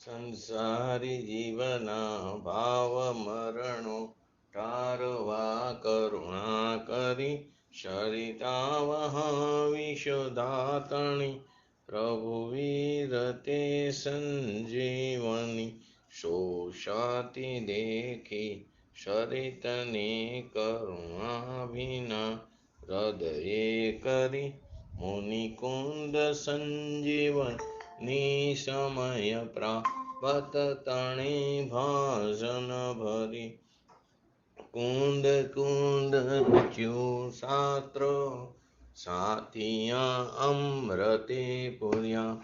સંસારી જીવના ભાવ મરણો ટારવા કરુણા કરી સરિતા વિશુદાતણી પ્રભુ વીરતે સંજીવની શોષાતી દેખી સરિતને કરુણા વિના હૃદયે કરી મુનિકુંદ સંજીવન સમય પ્રાપ્ત તણે ભાષણ ભરી કુંદ કુંદ રૂચ્યું શાસ્ત્ર સાથિયા અમૃતે પુર્યા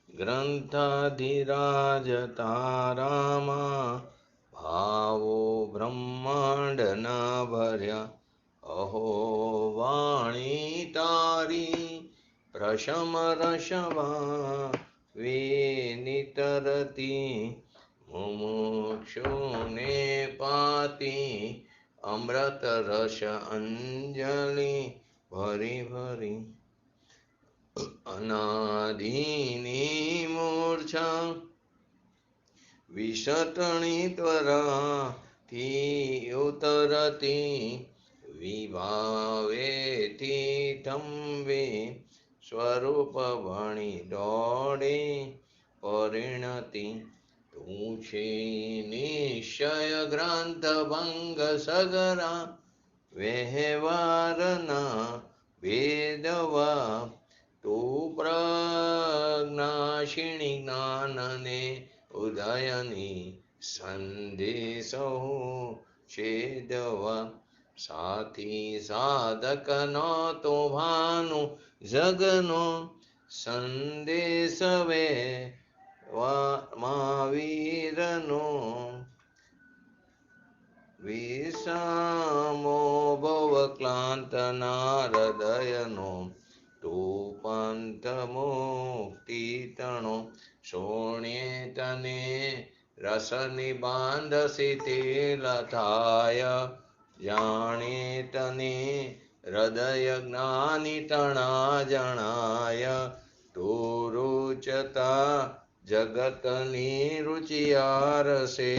ગ્રંથાધિરાજ તારામાં ભાવો બ્રહ્માંડના ભર્યા અહો વાણી તારી પ્રશમ રસવા વિનિતરતી મુમુક્ષુને પાતી અમૃત રસ અંજલિ ભરી ભરી અનાદિની મૂર્છા વિષતણી ત્વરાથી ઉતરતી વિભાવેથી થંભે સ્વરૂપ ભણી દોડે પરિણતિ તું છે નિશ્ચય ગ્રંથ ભંગ સગરા વ્યવહારના ભેદવા તું પ્રજ્ઞાશિણી જ્ઞાનને ઉદયની સંદેશો છેદવા સાથી સાધક નો તો ભાનુ જગનો સંદેશ વે મહાવીરનો વિષમો ભવ ક્લાંત નારદયનો તું પંથ મુક્તિ તણો સોણે તને રસ નિબાંધ શીતલ થાય જાણે તને હૃદય જ્ઞાની તણા જણાય તું રૂચતા જગતની રુચિયાર સે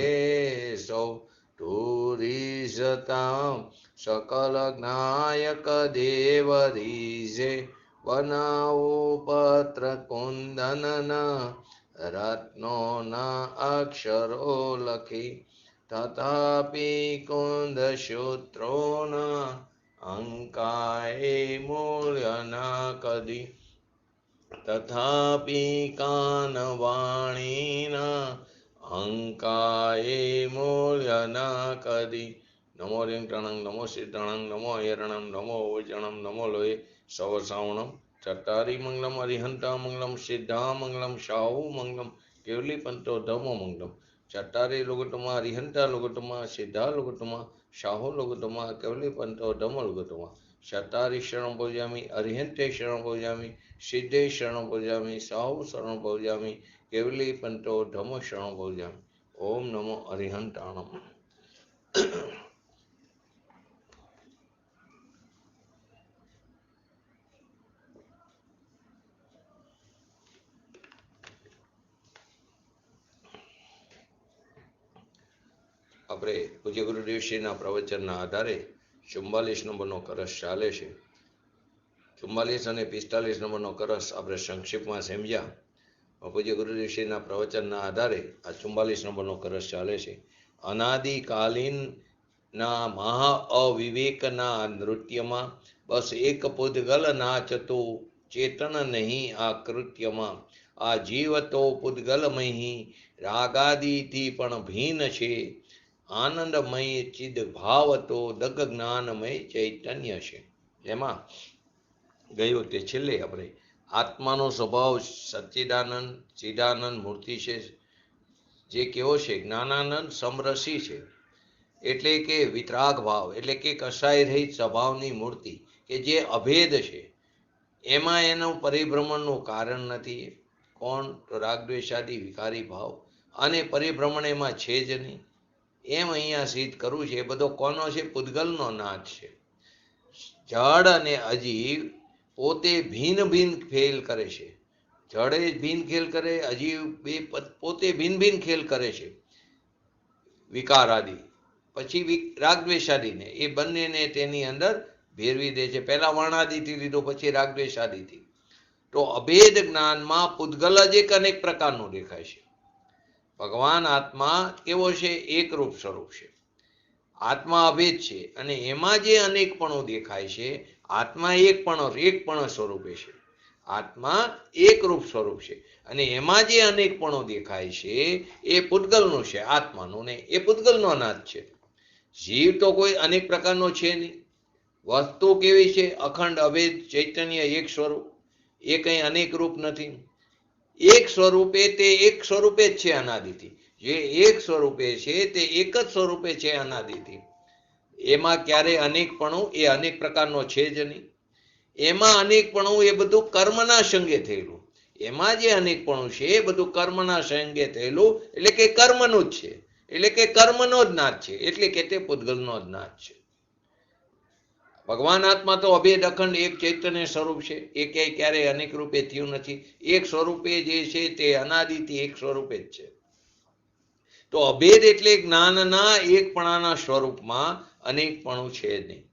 સૌ તું રીઝતા સકલ જ્ઞાયક દેવ રીઝે બનાવો પત્ર કુંદનના રત્નોના અક્ષરો લખી તથાપી કુંદ સૂત્રોના અંકાએ મૂલ્ય ન કદી તથાપી કાનવાણીના અંકાએ મૂલ્ય ન કદી નમો રિંગટણં નમો સિદ્ધણં નમો હિરણં નમો ઉજ્જણં નમો લોહે સવસાવણમ ચટ્ટારી મંગલમ અરિહંતા મંગલમ સિદ્ધા મંગલમ શાહુ મંગલમ કેવલી પંતો ધમો મંગલમ ચટ્ટારી લુગટમાં અરિહંતા લુગટમાં સિદ્ધા લુગટમાં શાહુ લુગટમાં કેવલી પંતો ધમો લુગટમાં ચટ્ટારી શરણ પૂજામી અરિહંતે શરણ પૂજામી સિદ્ધે શરણ પૂજામી શાહુ શરણ પૂજામી કેવલી પંતો ધમો શરણ પૂજામી ઓમ નમો અરિહંતાણમ. આપણે પૂજ્ય ગુરુદેવશ્રીના પ્રવચનના આધારે 44 નંબરનો કરસ ચાલે છે. 44 અને 45 નંબરનો કરસ આપણે સંક્ષિપ્તમાં સમજ્યા. પૂજ્ય ગુરુદેવશ્રીના પ્રવચનના આધારે આ 44 નંબરનો કરસ ચાલે છે. અનાદિકાલીનના મહા અવિવેકના નૃત્યમાં બસ એક પૂદગલ નાચતો ચેતન નહીં આ કૃત્યમાં. આ જીવ તો પૂદગલમહી રાગાદિથી પણ ભીન છે. આનંદમય ચિદ ભાવ તો દગ જ્ઞાનમય ચૈતન્ય છે. એમાં ગયું તે છેલ્લે આપણે આત્માનો સ્વભાવ સચ્ચિદાનંદ ચિદાનંદ મૂર્તિ છે, જે કેવો છે? જ્ઞાનાનંદ સમરસી છે, એટલે કે વિતરાગ ભાવ, એટલે કે કસાય રહિત સ્વભાવની મૂર્તિ કે જે અભેદ છે. એમાં એનું પરિભ્રમણનું કારણ નથી. કોણ? તો રાગદ્વેષાદી વિકારી ભાવ અને પરિભ્રમણ એમાં છે જ નહીં. એમ અહીંયા સિદ્ધ કરવું છે. એ બધો કોનો છે? પૂદગલનો નાચ છે. જડ અને અજીવ પોતે ભિન્ન ભિન્ન ફેલ કરે છે. જડે ભીન ખેલ કરે, અજીવ બે પોતે ભિન્ન ભિન્ન ખેલ કરે છે, વિકાર આદિ, પછી રાગદ્વેષાદિને એ બંનેને તેની અંદર ભેરવી દે છે. પહેલા વર્ણાદિથી લીધો, પછી રાગદ્વેષાદિથી. તો અભેદ જ્ઞાનમાં પૂતગલ જ એક અનેક પ્રકારનું દેખાય છે. ભગવાન આત્મા કેવો છે? એકરૂપ સ્વરૂપ છે. આત્મા અભેદ છે અને એમાં જે અનેકપણું દેખાય છે, આત્મા એકપણ સ્વરૂપે છે. આત્મા એકરૂપ સ્વરૂપ છે અને એમાં જે અનેકપણું દેખાય છે એ પૂતગલનું છે, આત્માનું ને એ પૂતગલનો નાદ છે. જીવ તો કોઈ અનેક પ્રકારનો છે નહીં. વસ્તુ કેવી છે? અખંડ અભેદ ચૈતન્ય એક સ્વરૂપ. એ કંઈ અનેક રૂપ નથી. એક સ્વરૂપે તે એક સ્વરૂપે જ છે અનાદિથી. જે એક સ્વરૂપે છે તે એક જ સ્વરૂપે છે અનાદિથી. એમાં ક્યારે અનેકપણું એ અનેક પ્રકારનો છે જ નહીં. એમાં અનેકપણું એ બધું કર્મના સંગે થયેલું. એમાં જે અનેકપણું છે એ બધું કર્મના સંગે થયેલું, એટલે કે કર્મનું જ છે, એટલે કે કર્મનો જ નાદ છે, એટલે કે તે પૂતગલનો જ નાદ છે. ભગવાન આત્મા તો અભેદ અખંડ એક ચૈતન્ય સ્વરૂપ છે. એ ક્યારેય અનેક રૂપે થયું નથી. એક સ્વરૂપે જે છે તે અનાદિથી એક સ્વરૂપે જ છે. તો અભેદ એટલે જ્ઞાનના એકપણાના સ્વરૂપમાં અનેકપણું છે જ નહીં.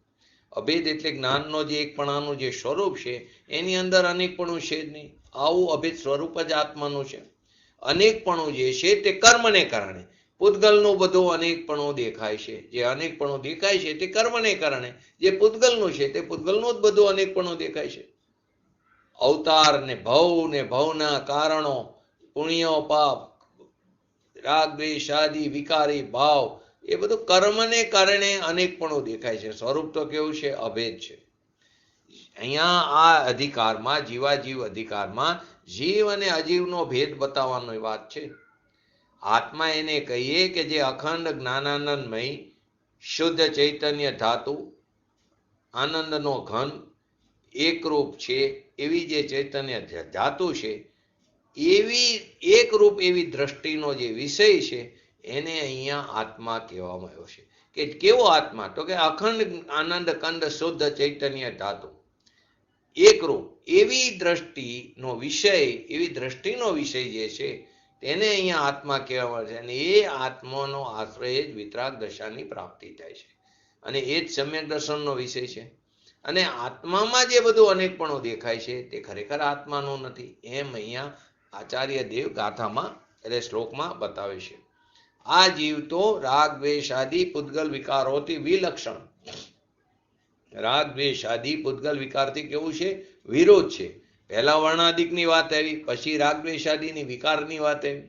અભેદ એટલે જ્ઞાનનો જે એકપણાનું જે સ્વરૂપ છે એની અંદર અનેકપણું છે જ નહીં. આવું અભેદ સ્વરૂપ જ આત્માનું છે. અનેકપણું જે છે તે કર્મને કારણે, પૂતગલનું બધું અનેકપણું દેખાય છે. જે અનેકપણું દેખાય છે તે કર્મને કારણે, જે પૂતગલનું છે તે પૂતગલનું જ બધું અનેકપણું દેખાય છે. અવતાર ને ભવના કારણો, પુણ્ય પાપ, રાગ દ્વેષ આદિ વિકારી ભાવ, એ બધું કર્મને કારણે અનેકપણું દેખાય છે. સ્વરૂપ તો કેવું છે? અભેદ છે. અહીંયા આ અધિકારમાં, જીવાજીવ અધિકારમાં જીવ અને અજીવનો ભેદ બતાવવાની વાત છે. આત્મા એને કહીએ કે જે અખંડ જ્ઞાનાનંદમય શુદ્ધ ચૈતન્ય ધાતુ, આનંદનો ઘન, એકરૂપ છે એવી જે ચૈતન્ય ધાતુ છે, એવી એકરૂપ એવી દ્રષ્ટિનો જે વિષય છે એને અહીંયા આત્મા કહેવામાં આવ્યો છે. કે કેવો આત્મા? તો કે અખંડ આનંદ કંદ શુદ્ધ ચૈતન્ય ધાતુ, એકરૂપ એવી દ્રષ્ટિનો વિષય, એવી દ્રષ્ટિનો વિષય જે છે તેને અહીંયા આત્મા કહેવામાં આવે છે. અને એ આત્માનો આશ્રય જ વિતરાગ દશાની પ્રાપ્તિ થાય છે અને એ જ સમ્યક દર્શનનો વિષય છે. અને આત્મામાં જે બધું અનેકપણું દેખાય છે તે ખરેખર આત્માનું નથી, એમ અહીંયા આચાર્ય દેવ ગાથામાં એટલે શ્લોકમાં બતાવે છે. આ જીવ તો રાગ દ્વેષ આદિ પૂતગલ વિકારોથી વિલક્ષણ. રાગ દ્વેષ આદિ પૂતગલ વિકારથી કેવું છે? વિરોધ છે. પહેલા વર્ણાદિકની વાત આવી, પછી રાગ દ્વેષ આદિની વિકારની વાત આવી.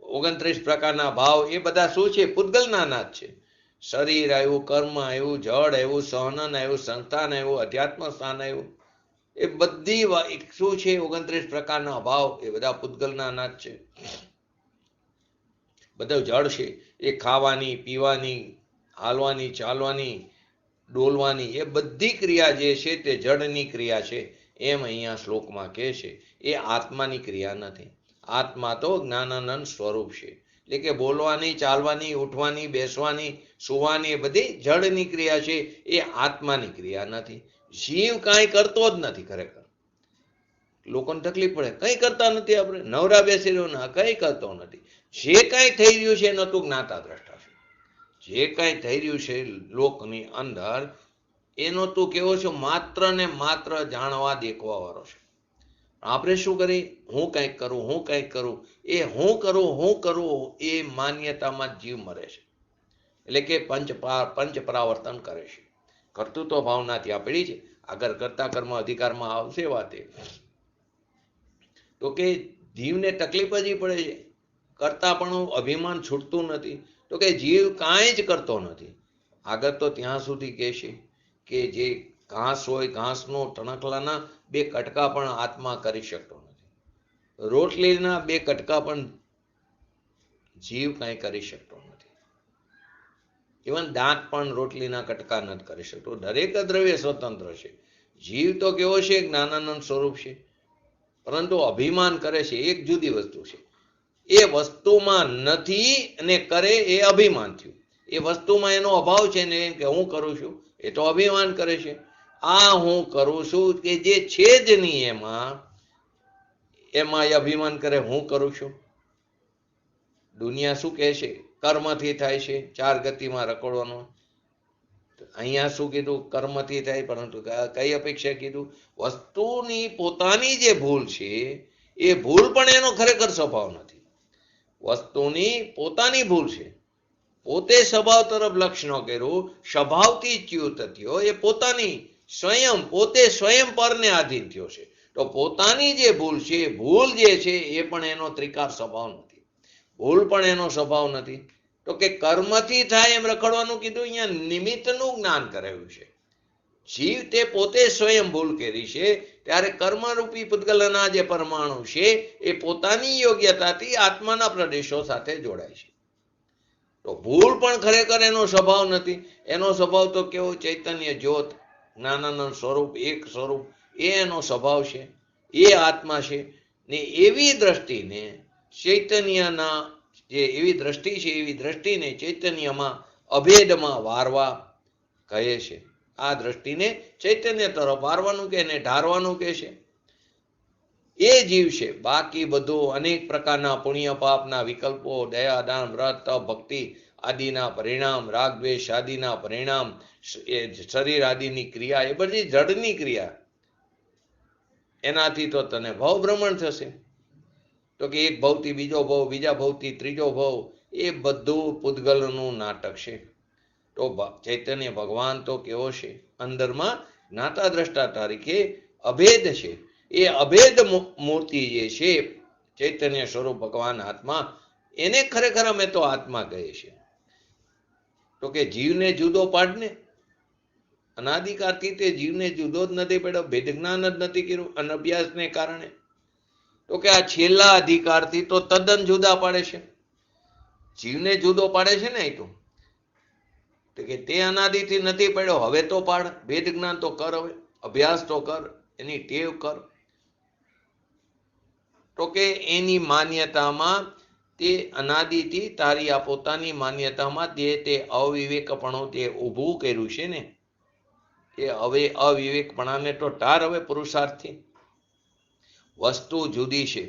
29 પ્રકારના ભાવ એ બધા શું છે? પૂતગલના નાદ છે. શરીર આવ્યું, કર્મ આવ્યું, જડ આવ્યું, સહનન આવ્યું, સંસ્થાન આવ્યું, અધ્યાત્મ સ્થાન આવ્યું, એ બધી શું છે? 29 પ્રકારના ભાવ એ બધા પૂતગલના નાદ છે. બધું જડ છે. એ ખાવાની, પીવાની, હાલવાની, ચાલવાની, ડોલવાની, એ બધી ક્રિયા જે છે તે જડની ક્રિયા છે. એમ અહીંયા શ્લોકમાં કહે છે. એ આત્માની ક્રિયા નથી. આત્મા તો જ્ઞાનાનંદ સ્વરૂપ છે. એટલે કે બોલવાની, ચાલવાની, ઉઠવાની, બેસવાની, સુવાની, એ બધી જડની ક્રિયા છે. એ આત્માની ક્રિયા નથી. જીવ કાંઈ કરતો જ નથી. ખરેખર લોકોને તકલીફ પડે, કંઈ કરતા નથી. આપણે નવરા બેસી રહ્યો ના, કંઈ કરતો નથી. જે કાંઈ થઈ રહ્યું છે એનો તું જ્ઞાતા દ્રષ્ટા છે. જે કાંઈ થઈ રહ્યું છે લોકની અંદર એનો તું કેવો છો? માત્ર ને માત્ર જાણવા દેખવા વાળો છે. આપણે શું કરીએ? હું કંઈક કરું, હું કંઈક કરું. એ હું કરું એ માન્યતામાં જીવ મરે છે. એટલે કે પંચ પરાવર્તન કરે છે. કર્તૃત્વ ભાવના ત્યાં પડી છે. આગળ કરતા કર્મ અધિકારમાં આવશે વાતે. તો કે જીવને તકલીફ જ પડે છે. કરતાપણું અભિમાન છૂટતું નથી. તો કે જીવ કાંઈ જ કરતો નથી. આગળ તો ત્યાં સુધી કહેશે કે જે ઘાસ હોય, ઘાસનો ટણકલાના 2 કટકા પણ આત્મા કરી શકતો નથી. રોટલીના 2 કટકા પણ જીવ કાંઈ કરી શકતો નથી. ઇવન દાંત પણ રોટલીના કટકા નથી કરી શકતો. દરેક દ્રવ્ય સ્વતંત્ર છે. જીવ તો કેવો છે? જ્ઞાનાનંદ સ્વરૂપ છે, પરંતુ અભિમાન કરે છે. એક જુદી વસ્તુ છે. એ વસ્તુમાં નથી અને કરે એ અભિમાન થયું. એ વસ્તુમાં એનો અભાવ છે ને એમ કે હું કરું છું, એ તો અભિમાન કરે છે. આ હું કરું છું કે જે છે જ નહીં એમાં, એમાં એ અભિમાન કરે હું કરું છું. દુનિયા શું કહે છે? કર્મથી થાય છે, 4 ગતિમાં રખડવાનો. અહીંયા શું કીધું? કર્મથી થાય, પરંતુ કઈ અપેક્ષા કીધું? વસ્તુની પોતાની જે ભૂલ છે એ ભૂલ પણ એનો ખરેખર સ્વભાવ નથી. વસ્તુની પોતાની ભૂલ છે, પોતે સ્વભાવ તરફ લક્ષ ન કર્યું, સ્વભાવથી ચ્યુત થયો, એ પોતાની સ્વયં પોતે સ્વયં પરને આધીન થયો છે. તો પોતાની જે ભૂલ છે, ભૂલ જે છે એ પણ એનો ત્રિકાર સ્વભાવ નથી, ભૂલ પણ એનો સ્વભાવ નથી. તો કે કર્મથી થાય એમ રખડવાનું કીધું, અહીંયા નિમિત્તનું જ્ઞાન કરાવ્યું છે. જીવ તે પોતે સ્વયં ભૂલ કરી છે, ત્યારે કર્મરૂપી પૂતગલના જે પરમાણુ છે એ પોતાની યોગ્યતાથી આત્માના પ્રદેશો સાથે જોડાય છે. તો ભૂલ પણ ખરેખર એનો સ્વભાવ નથી. એનો સ્વભાવ તો કેવો? ચૈતન્ય જ્યોત, જ્ઞાનાનંદ સ્વરૂપ, એક સ્વરૂપ, એ એનો સ્વભાવ છે, એ આત્મા છે. ને એવી દ્રષ્ટિને ચૈતન્યના જે એવી દ્રષ્ટિ છે, એવી દ્રષ્ટિને ચૈતન્યમાં અભેદમાં વારવા કહે છે. આ દ્રષ્ટિને ચૈતન્ય તરફ વારવાનું કે એને ઢારવાનું કે છે. એ જીવ છે. બાકી બધું અનેક પ્રકારના પુણ્ય પાપના વિકલ્પો, દયા, દાન, વ્રત, તપ, ભક્તિ આદિના પરિણામ, રાગ દ્વેષ આદિના પરિણામ, એ શરીર આદિની ક્રિયા, એ બધી જડની ક્રિયા. એનાથી તો તને ભવ ભ્રમણ થશે. તો કે એક ભવથી બીજો ભવ, બીજા ભવથી ત્રીજો ભવ, એ બધું પૂતગલનું નાટક છે. તો ચૈતન્ય ભગવાન તો કેવો છે? અંદરમાં જ્ઞાતા દ્રષ્ટા તરીકે અભેદ છે. એ અભેદ મૂર્તિ જે છે, ચૈતન્ય સ્વરૂપ ભગવાન આત્મા, એને ખરેખર અમે તો આત્મા કહે છે. તો કે જીવને જુદો પાડને. અનાદિકાળથી તે જીવને જુદો જ નથી પાડ્યો, ભેદ જ્ઞાન જ નથી કર્યું અનભ્યાસને કારણે. તો કે આ છેલ્લા અધિકારથી તો તદ્દન જુદા પાડે છે, જીવને જુદો પાડે છે ને. તો કે તે અનાદિથી નથી પડ્યો, હવે તો પાડ, ભેદ જ્ઞાન તો કર, હવે અભ્યાસ તો કર, એની ટેવ કર. તો કે એની માન્યતામાં, તે અનાદિથી તારી આ પોતાની માન્યતામાં તે અવિવેકપણું તે ઊભું કર્યું છે ને, એ હવે અવિવેકપણાને તો ટાર હવે પુરુષાર્થથી. વસ્તુ જુદી છે,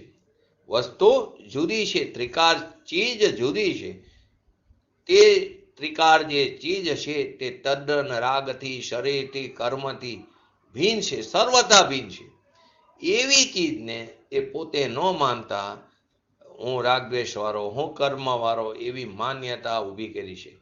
વસ્તુ જુદી છે, ત્રિકાર ચીજ જુદી છે. તે ત્રિકાર જે ચીજ છે તે તદ્દન રાગથી, શરીરથી, કર્મથી ભિન્ન છે, સર્વથા ભિન્ન છે. એવી ચીજને એ પોતે ન માનતા, હું રાગદ્વેષ વાળો, હું કર્મ વાળો, એવી માન્યતા ઊભી કરી છે.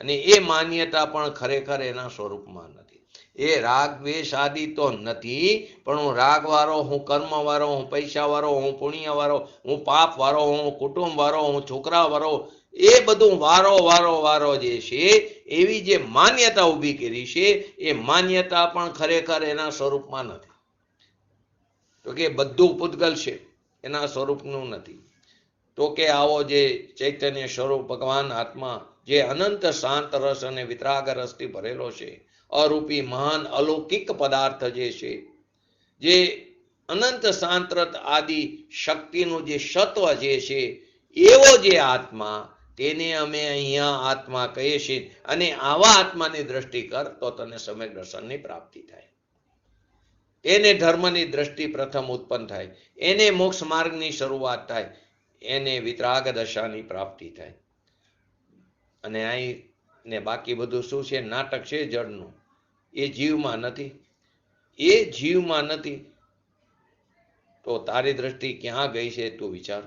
અને એ માન્યતા પણ ખરેખર એના સ્વરૂપમાં નથી. એ રાગ દ્વેષ આદિ તો નથી, પણ હું રાગ વાળો, હું કર્મ વાળો, હું પૈસા વાળો, હું પુણ્ય વાળો, હું પાપ વાળો, હું કુટુંબ વાળો, હું છોકરા વાળો, એ બધું વારો વારો વારો જે છે, એવી જે માન્યતા ઊભી કરી છે, એ માન્યતા પણ ખરેખર એના સ્વરૂપમાં નથી. તો કે બધું પૂતગલ છે, એના સ્વરૂપનું નથી. તો કે આવો જે ચૈતન્ય સ્વરૂપ ભગવાન આત્મા, જે અનંત શાંત રસ અને વિતરાગ રસથી ભરેલો છે, અરૂપી મહાન અલૌકિક પદાર્થ જે છે, જે અનંત શાંતરત આદિ શક્તિનું જે સત્વ જે છે, એવો જે આત્મા, તેને અમે અહીંયા આત્મા કહીએ છીએ. અને આવા આત્માની દ્રષ્ટિ કર તો તને સમ્યક દર્શનની પ્રાપ્તિ થાય, એને ધર્મની દ્રષ્ટિ પ્રથમ ઉત્પન્ન થાય, એને મોક્ષ માર્ગની શરૂઆત થાય, એને વિતરાગ દશાની પ્રાપ્તિ થાય. અને અહીં ને બાકી બધું શું છે? નાટક છે જડનું. એ જીવમાં નથી, એ જીવમાં નથી. તો તારી દ્રષ્ટિ ક્યાં ગઈ છે તું વિચાર.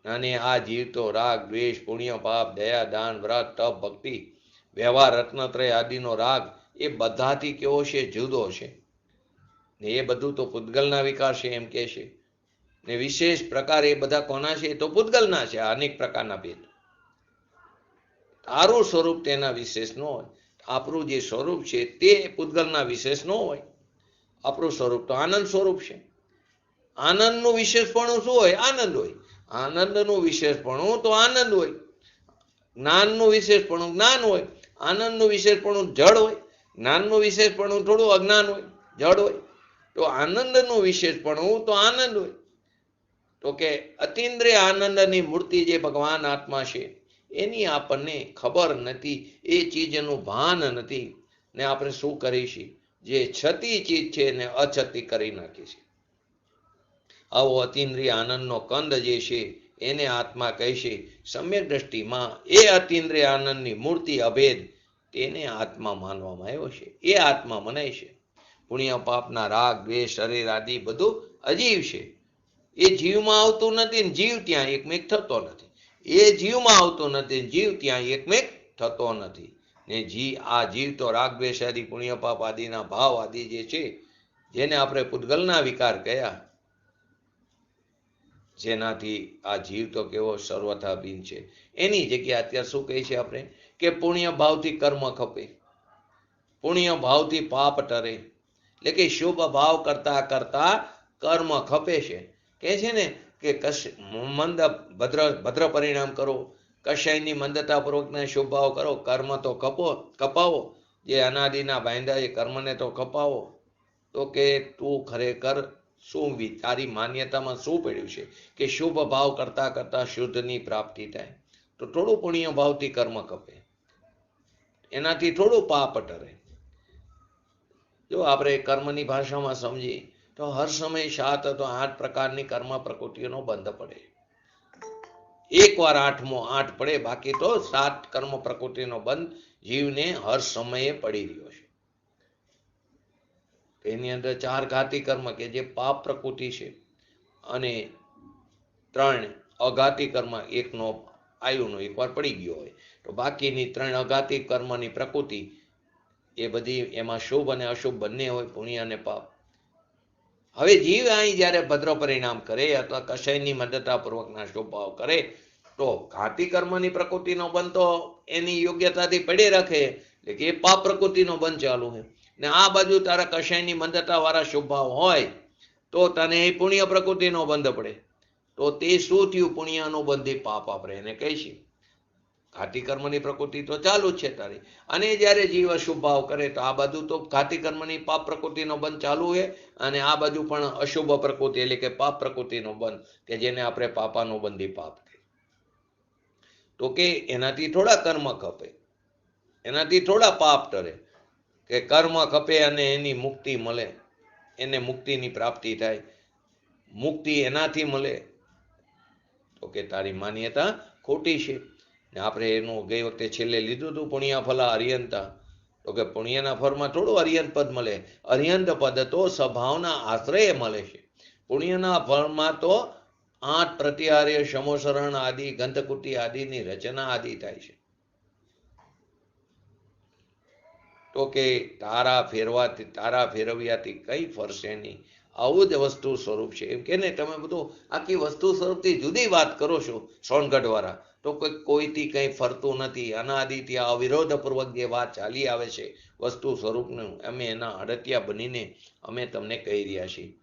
અને આ જીવ તો રાગ દ્વેષ, પુણ્ય પાપ, દયા દાન, વ્રત તપ ભક્તિ, વ્યવહાર રત્નત્રય આદિનો રાગ, એ બધાથી કેવો છે? જુદો છે. ને એ બધું તો પૂતગલના વિકાર છે એમ કે છે. ને વિશેષ પ્રકાર એ બધા કોના છે? તો પૂતગલના છે. અનેક પ્રકારના ભેદ. તારું સ્વરૂપ તેના વિશેષ ન હોય. આપણું જે સ્વરૂપ છે તે પૂતગલના વિશેષ ન હોય. આપણું સ્વરૂપ તો આનંદ સ્વરૂપ છે. આનંદનું વિશેષપણું શું હોય? આનંદ હોય. આનંદનું વિશેષપણું તો આનંદ હોય. જ્ઞાનનું વિશેષપણું જ્ઞાન હોય. આનંદનું વિશેષપણું જડ હોય. જ્ઞાનનું વિશેષપણું થોડું અજ્ઞાન હોય, જડ હોય. તો આનંદનું વિશેષપણું તો આનંદ હોય. તો કે અતિન્દ્રિય આનંદની મૂર્તિ જે ભગવાન આત્મા છે, એની આપણને ખબર નથી, એ ચીજનું ભાન નથી. ને આપણે શું કરીશું? જે છતી ચીજ છે એને અછતી કરી નાખી છે. આવો અતિન્દ્રિય આનંદનો કંદ જે છે એને આત્મા કહેશે. સમ્યક દ્રષ્ટિમાં એ અતિન્દ્રિય આનંદની મૂર્તિ અભેદ તેને આત્મા માનવામાં આવ્યો છે. એ આત્મા મનાય છે. પુણ્ય પાપના રાગ દ્વેષ શરીર આદિ બધું અજીવ છે. એ જીવમાં આવતું નથી ને જીવ ત્યાં એકમેક થતો નથી. એ જીવમાં આવતું નથી ને જીવ ત્યાં એકમેક થતો નથી. ને આ જીવ તો રાગ દ્વેષ આદિ પુણ્ય પાપ આદિના ભાવ આદિ જે છે જેને આપણે પૂતગલના વિકાર કહ્યા, જેનાથી આ જીવ તો કેવો સર્વથા ભીન છે. એની જગ્યા અત્યારે શું કહે છે આપણે કે પુણ્ય ભાવથી કર્મ ખપે, પુણ્ય ભાવથી પાપ ટરે, એટલે કે શુભ ભાવ કરતા કરતા કર્મ ખપે છે. કહે છે ને કે મંદ ભદ્ર પરિણામ કરો, કશાયની મંદતાપૂર્વકના શુભ ભાવ કરો, કર્મ તો કપાવો, જે અનાદિના બાંધા એ કર્મને તો કપાવો. તો કે તું ખરેખર શું તારી માન્યતામાં શું પડ્યું છે કે શુભ ભાવ કરતા કરતા શુદ્ધની પ્રાપ્તિ થાય? તો થોડું પુણ્ય ભાવથી કર્મ કપે, એનાથી થોડું પાપ ટરે. જો આપણે કર્મની ભાષામાં સમજીએ તો હર સમય 7 અથવા 8 પ્રકારની કર્મ પ્રકૃતિઓનો બંધ પડે. એકવાર 8 પડે, બાકી તો 7 કર્મ પ્રકૃતિનો બંધ જીવને હર સમયે પડી રહ્યો છે. એની અંદર 4 ઘાતી કર્મ કે જે પાપ પ્રકૃતિ છે, અને 3 અઘાતી કર્મ, એકનો આયુનો એકવાર પડી ગયો હોય તો બાકીની 3 અઘાતી કર્મની પ્રકૃતિ એ બધી એમાં શુભ અને અશુભ બંને હોય, પુણ્ય અને પાપ. હવે જીવ અહીં જ્યારે ભદ્ર પરિણામ કરે અથવા કશાયની મદદતાપૂર્વકના શુભ ભાવ કરે તો ઘાતી કર્મની પ્રકૃતિનો બંધ તો એની યોગ્યતાથી પડે રાખે, એટલે કે એ પાપ પ્રકૃતિનો બંધ ચાલુ છે. ને આ બાજુ તારા કશાયની મંદતા વાળા શુભ ભાવ હોય તો તને એ પુણ્ય પ્રકૃતિનો બંધ પડે. તો તે શું થયું? પુણ્ય અનુબંધી પાપ આપણે એને કહીશું. ઘાતી કર્મની પ્રકૃતિ તો ચાલુ જ છે તારી, અને જ્યારે જીવ અશુભ ભાવ કરે તો આ બાજુ તો ઘાતી કર્મની પાપ પ્રકૃતિનો બંધ ચાલુ છે, અને આ બાજુ પણ અશુભ પ્રકૃતિ એટલે કે પાપ પ્રકૃતિનો બંધ, કે જેને આપણે પાપાનુબંધી પાપ કહે. તો કે એનાથી થોડા કર્મ ખપે, એનાથી થોડા પાપ ટરે, કે કર્મ ખપે અને એની મુક્તિ મળે, એને મુક્તિની પ્રાપ્તિ થાય. મુક્તિ એનાથી મળે તો કે તારી માન્યતા ખોટી છે. ને આપણે એનું ગઈ વખતે છેલ્લે લીધું હતું પુણ્ય ફલા અર્યંતા. તો કે પુણ્યના ફળમાં થોડું અર્યંત પદ મળે. અર્યંત પદ તો સ્વભાવના આશ્રય મળે છે. પુણ્યના ફળમાં તો 8 પ્રત્યાહાર્ય સમોસરણ આદિ ગંધકુટી આદિની રચના આદિ થાય છે. તો કે તારા ફેરવ્યાથી કઈ ફરશે નહીં, આવું જ વસ્તુ સ્વરૂપ છે. એમ કે ને તમે બધું આખી વસ્તુ સ્વરૂપથી જુદી વાત કરો છો સોનગઢ વાળા, તો કોઈથી કંઈ ફરતું નથી. અનાદિથી અવિરોધપૂર્વક જે વાત ચાલી આવે છે વસ્તુ સ્વરૂપનું, અમે એના અડતિયા બનીને અમે તમને કહી રહ્યા છીએ.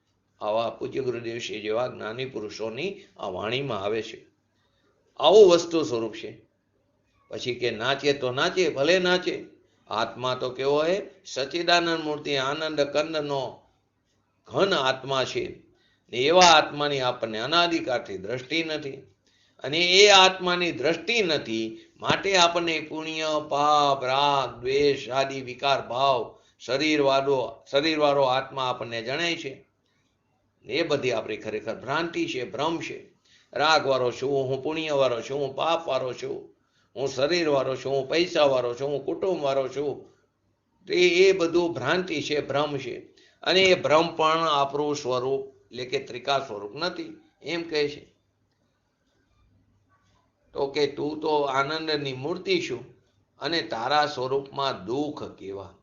આવા પૂજ્ય ગુરુદેવશ્રી જેવા જ્ઞાની પુરુષોની આ વાણીમાં આવે છે. આવું વસ્તુ સ્વરૂપ છે. પછી કે નાચે તો નાચે, ભલે નાચે. આત્મા તો કેવો હે? સચ્ચિદાનંદ મૂર્તિ આનંદ કંદનો ઘન આત્મા છે. એવા આત્માની આપણને અનાદિકાળથી દ્રષ્ટિ નથી, અને એ આત્માની દ્રષ્ટિ નથી માટે આપણને પુણ્ય પાપ રાગ દ્વેષ આદિ વિકાર ભાવ શરીરવાળો આત્મા આપણને જણાય છે. એ બધી આપણી ખરેખર ભ્રાંતિ છે, ભ્રમ છે. રાગ વાળો છું હું, પુણ્ય વાળો છું હું, પાપ વાળો છું હું, શરીર વાળો છું હું, પૈસા વાળો છું હું, કુટુંબ વાળો છું. તો એ બધું ભ્રાંતિ છે, ભ્રમ છે. અને એ ભ્રમ પણ આપણું સ્વરૂપ એટલે કે ત્રિકાળ સ્વરૂપ નથી એમ કહે છે. તો કે તું તો આનંદની મૂર્તિ છું, અને તારા સ્વરૂપમાં દુઃખ કેવા,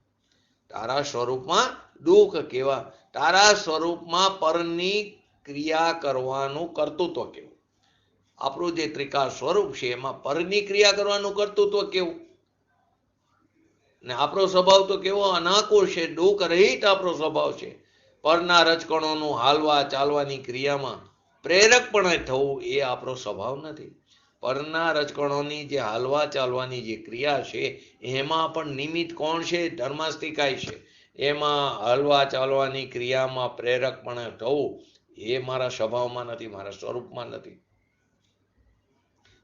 તારા સ્વરૂપમાં દુઃખ કેવા, તારા સ્વરૂપમાં પરની ક્રિયા કરવાનું કર્તૃત્વ કેવું. આપણું જે ત્રિકાળ સ્વરૂપ છે એમાં પરની ક્રિયા કરવાનું કર્તૃત્વ કેવું. ને આપણો સ્વભાવ તો કેવો અનાકુળ છે, દુઃખ રહિત આપણો સ્વભાવ છે. પરના રજકણોનું હાલવા ચાલવાની ક્રિયામાં પ્રેરક પણ થવું એ આપણો સ્વભાવ નથી. પરના રજકણોની જે હાલવા ચાલવાની જે ક્રિયા છે એમાં પણ નિમિત્ત કોણ છે? ધર્માસ્તિકાય છે. એમાં હાલવા ચાલવાની ક્રિયામાં પ્રેરક પણ થવું એ મારા સ્વભાવમાં નથી, મારા સ્વરૂપમાં નથી.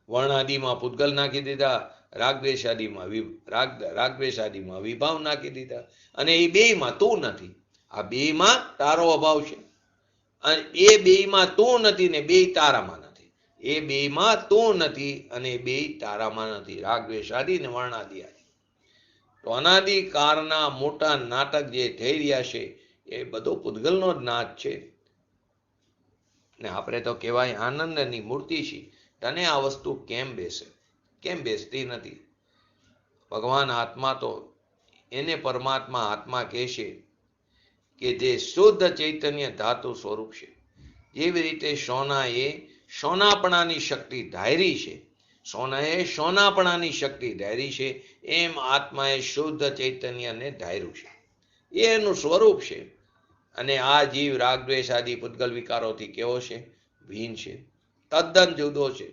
વર્ણ આદિમાં પૂતગલ નાખી દીધા, રાગદ્વેષ આદિમાં વિભાવ નાખી દીધા, અને એ બેયમાં તું નથી. આ બેયમાં તારો અભાવ છે. અને એ બેયમાં તું નથી ને બેય તારામાં નથી. એ બેયમાં તું નથી અને બેય તારામાં નથી. રાગ દ્વેષ આદિ ને વર્ણાદિ આદિ. તો અનાદિકાળના મોટા નાટક જે થઈ રહ્યા છે એ બધો પૂતગલનો જ નાચ છે. ને આપણે તો કહેવાય આનંદની મૂર્તિ છે. તને આ વસ્તુ કેમ બેસે? કેમ બેસતી નથી? ભગવાન આત્મા તો એને પરમાત્મા આત્મા કહે છે કે જે શુદ્ધ ચૈતન્ય ધાતુ સ્વરૂપ છે. જેવી રીતે સોનાએ સોનાપણાની શક્તિ ધારી છે, સોનાએ સોનાપણાની શક્તિ ધારી છે, એમ આત્માએ શુદ્ધ ચૈતન્યને ધાર્યું છે. એ એનું સ્વરૂપ છે. અને આ જીવ રાગદ્વેષ આદિ પૂતગલ વિકારોથી કેવો છે? ભીન છે, તદ્દન જુદો છે.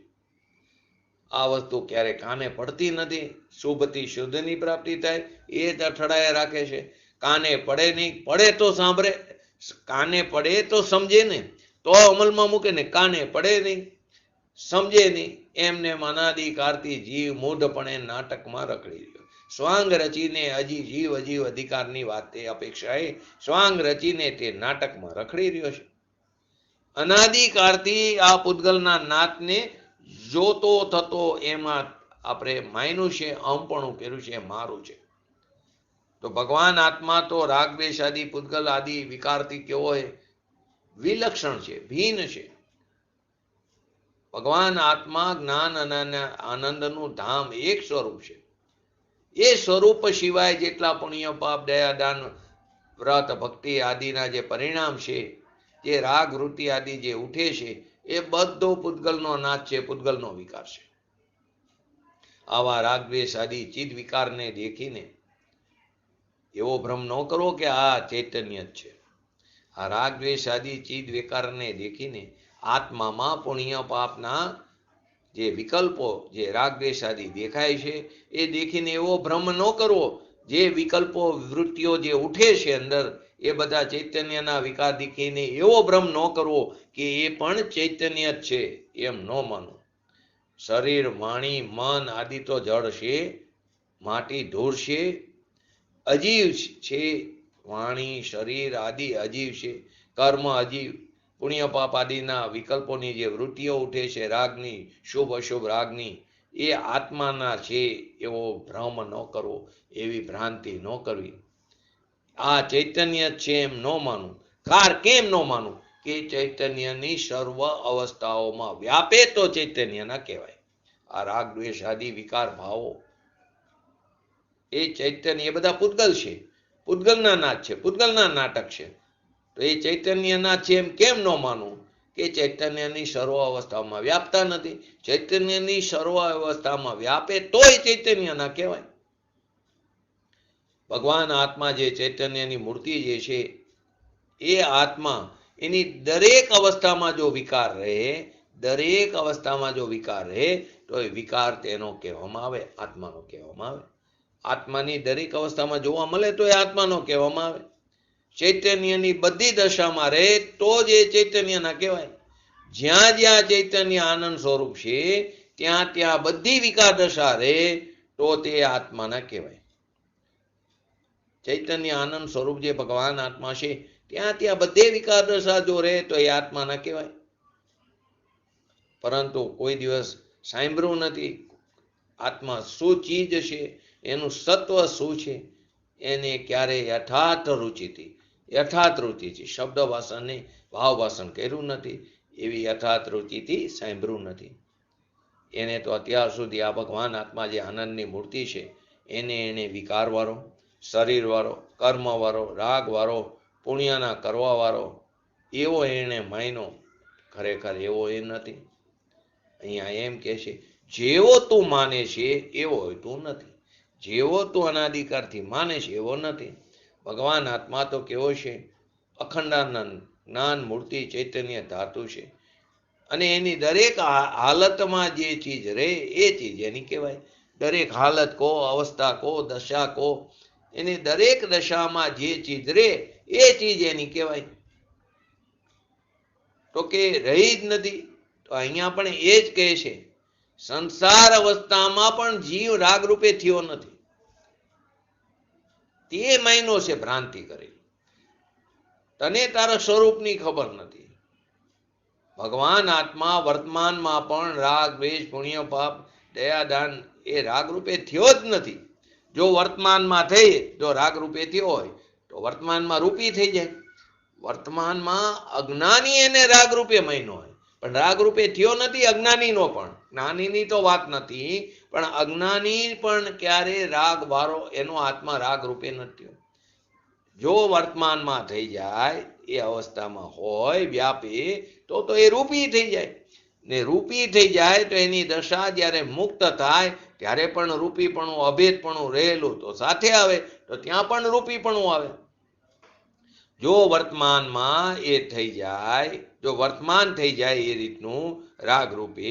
આ વસ્તુ ક્યારે કાને પડતી નથી. શુભથી શુદ્ધની પ્રાપ્તિ થાય એ જ અઠડાયા રાખે છે. કાને પડે નહીં, પડે તો સાંભળે, કાને પડે તો સમજે ને, તો અમલમાં મૂકે ને. કાને પડે નહીં, સમજે નહીં, એમને અનાદિકાળથી જીવ મૂઢપણે નાટકમાં રખડી રહ્યો. સ્વાંગ રચીને હજી જીવ અજીવ અધિકારની વાત અપેક્ષાએ સ્વાંગ રચીને તે નાટકમાં રખડી રહ્યો છે. અનાદિકાળથી આ પૂતગલના નાથને જોતો થતો એમાં આપણે માયનું છે, અહંપણું કર્યું છે, મારું છે. તો ભગવાન આત્મા તો રાગદ્વેષ આદિ પૂતગલ આદિ વિકારથી કેવો હોય? વિલક્ષણ છે, ભિન્ન છે. ભગવાન આત્મા જ્ઞાન અને આનંદનું ધામ એક સ્વરૂપ છે. એ સ્વરૂપ સિવાય જેટલા પુણ્ય પાપ દયા દાન વ્રત ભક્તિ આદિના જે પરિણામ છે, જે રાગ વૃત્તિ આદિ જે ઉઠે છે, એ બધો પૂતગલનો નાચ છે, પૂતગલનો વિકાર છે. આવા રાગદ્વેષ આદિ ચિદ વિકારને દેખીને એવો ભ્રમ ન કરો કે આ ચૈતન્ય જ છે. આ રાગદ્વેષ આદિ ચિદ વિકારને દેખીને આત્મામાં પુણ્ય પાપના જે વિકલ્પો, જે રાગદ્વેષ આદિ દેખાય છે, એ દેખીને એવો ભ્રમ ન કરવો. જે વિકલ્પો વૃત્તિઓ જે ઉઠે છે અંદર, એ બધા ચૈતન્યના વિકાર દેખીને એવો ભ્રમ ન કરવો કે એ પણ ચૈતન્ય જ છે, એમ ન માનવું. શરીર વાણી મન આદિ તો જળ છે, માટી ધૂળ છે, અજીવ છે. વાણી શરીર આદિ અજીવ છે, કર્મ અજીવ. પુણ્ય પાપ આદિના વિકલ્પોની જે વૃત્તિઓ ઉઠે છે રાગની, શુભ અશુભ રાગની, એ આત્માના છે એવો ભ્રમ ન કરવો, એવી ભ્રાંતિ ન કરવી. આ ચૈતન્ય છે એમ ન માનવું. કેમ ન માનવું? કે ચૈતન્યની સર્વ અવસ્થાઓમાં વ્યાપે તો ચૈતન્યના કહેવાય. આ રાગ દ્વેષ આદિ વિકાર ભાવો એ ચૈતન્ય, એ બધા પૂતગલ છે, પૂતગલના નાચ છે, પૂતગલના નાટક છે. તો એ ચૈતન્યના છે એમ કેમ ન માનવું? કે ચૈતન્યની સર્વ અવસ્થામાં વ્યાપતા નથી. ચૈતન્યની સર્વ અવસ્થામાં વ્યાપે તોય ચૈતન્યના કહેવાય. ભગવાન આત્મા જે ચૈતન્યની મૂર્તિ જે છે, એ આત્મા એની દરેક અવસ્થામાં જો વિકાર રહે, દરેક અવસ્થામાં જો વિકાર રહે, તો એ વિકાર તેનો કહેવામાં આવે, આત્માનો કહેવામાં આવે. આત્માની દરેક અવસ્થામાં જોવા મળે તો એ આત્માનો કહેવામાં આવે. ચૈતન્યની બધી દશામાં રહે તો જ એ ચૈતન્યના કહેવાય. જ્યાં જ્યાં ચૈતન્ય આનંદ સ્વરૂપ છે, ત્યાં ત્યાં બધી વિકાર દશા રહે તો તે આત્માના કહેવાય. ચૈતન્ય આનંદ સ્વરૂપ જે ભગવાન આત્મા છે, ત્યાં ત્યાં બધે વિકાર દશા જો રહે તો એ આત્માના કહેવાય. પરંતુ કોઈ દિવસ સાંભળ્યું નથી આત્મા શું ચીજ છે, એનું સત્વ શું છે, એને ક્યારે યથાર્થ રૂચિથી શબ્દ ભાષણને ભાવ ભાષણ કર્યું નથી, એવી યથાર્થ રૂચિથી સાંભળ્યું નથી. એને તો અત્યાર સુધી આ ભગવાન આત્મા જે આનંદની મૂર્તિ છે, એને વિકારવાળો, શરીરવાળો, કર્મવાળો, રાગવાળો, પુણ્યના કરવાવાળો એવો એને માયનો. ખરેખર એવો એ નથી. અહીંયા એમ કે છે, જેવો તું માને છે એવો તું નથી. જેવો તું અનાદિકાળથી માને છે એવો નથી. ભગવાન આત્મા તો કેવો છે? અખંડાનંદ જ્ઞાન મૂર્તિ ચૈતન્ય ધાતુ છે. અને એની દરેક હાલતમાં જે ચીજ રહે એ ચીજ એની કહેવાય. દરેક હાલત કો, અવસ્થા કો, દશા કો, એની દરેક દશામાં જે ચીજ રહે એ ચીજ એની કહેવાય. તો કે રહી જ નથી. તો અહીંયા પણ એ જ કહે છે, સંસાર અવસ્થામાં પણ જીવ રાગરૂપે થયો નથી. તે માયનો છે ભ્રાંતિ કરેલી. તને તારા સ્વરૂપની ખબર નથી. ભગવાન આત્મા વર્તમાનમાં પણ રાગ દ્વેષ પુણ્ય પાપ દયા દાન એ રાગ રૂપે થયો જ નથી. જો વર્તમાનમાં થઈ, જો રાગ રૂપે થયો હોય તો વર્તમાનમાં રૂપી થઈ જાય. વર્તમાનમાં અજ્ઞાની એને રાગ રૂપે માન્યો હોય, પણ રાગ રૂપે થયો નથી અજ્ઞાનીનો પણ. જ્ઞાનીની તો વાત નથી, પણ અજ્ઞાની પણ ક્યારે રાગ વારો એનો આત્મા રાગ રૂપે નથી થયો. જો વર્તમાનમાં થઈ જાય, એ અવસ્થામાં હોય વ્યાપે, તો એ રૂપી થઈ જાય. ને રૂપી થઈ જાય તો એની દશા જ્યારે મુક્ત થાય ત્યારે પણ રૂપીપણું અભેદપણું રહેલું તો સાથે આવે, તો ત્યાં પણ રૂપીપણું આવે. જો વર્તમાનમાં એ થઈ જાય, જો વર્તમાન થઈ જાય એ રીતનું રાગ રૂપે,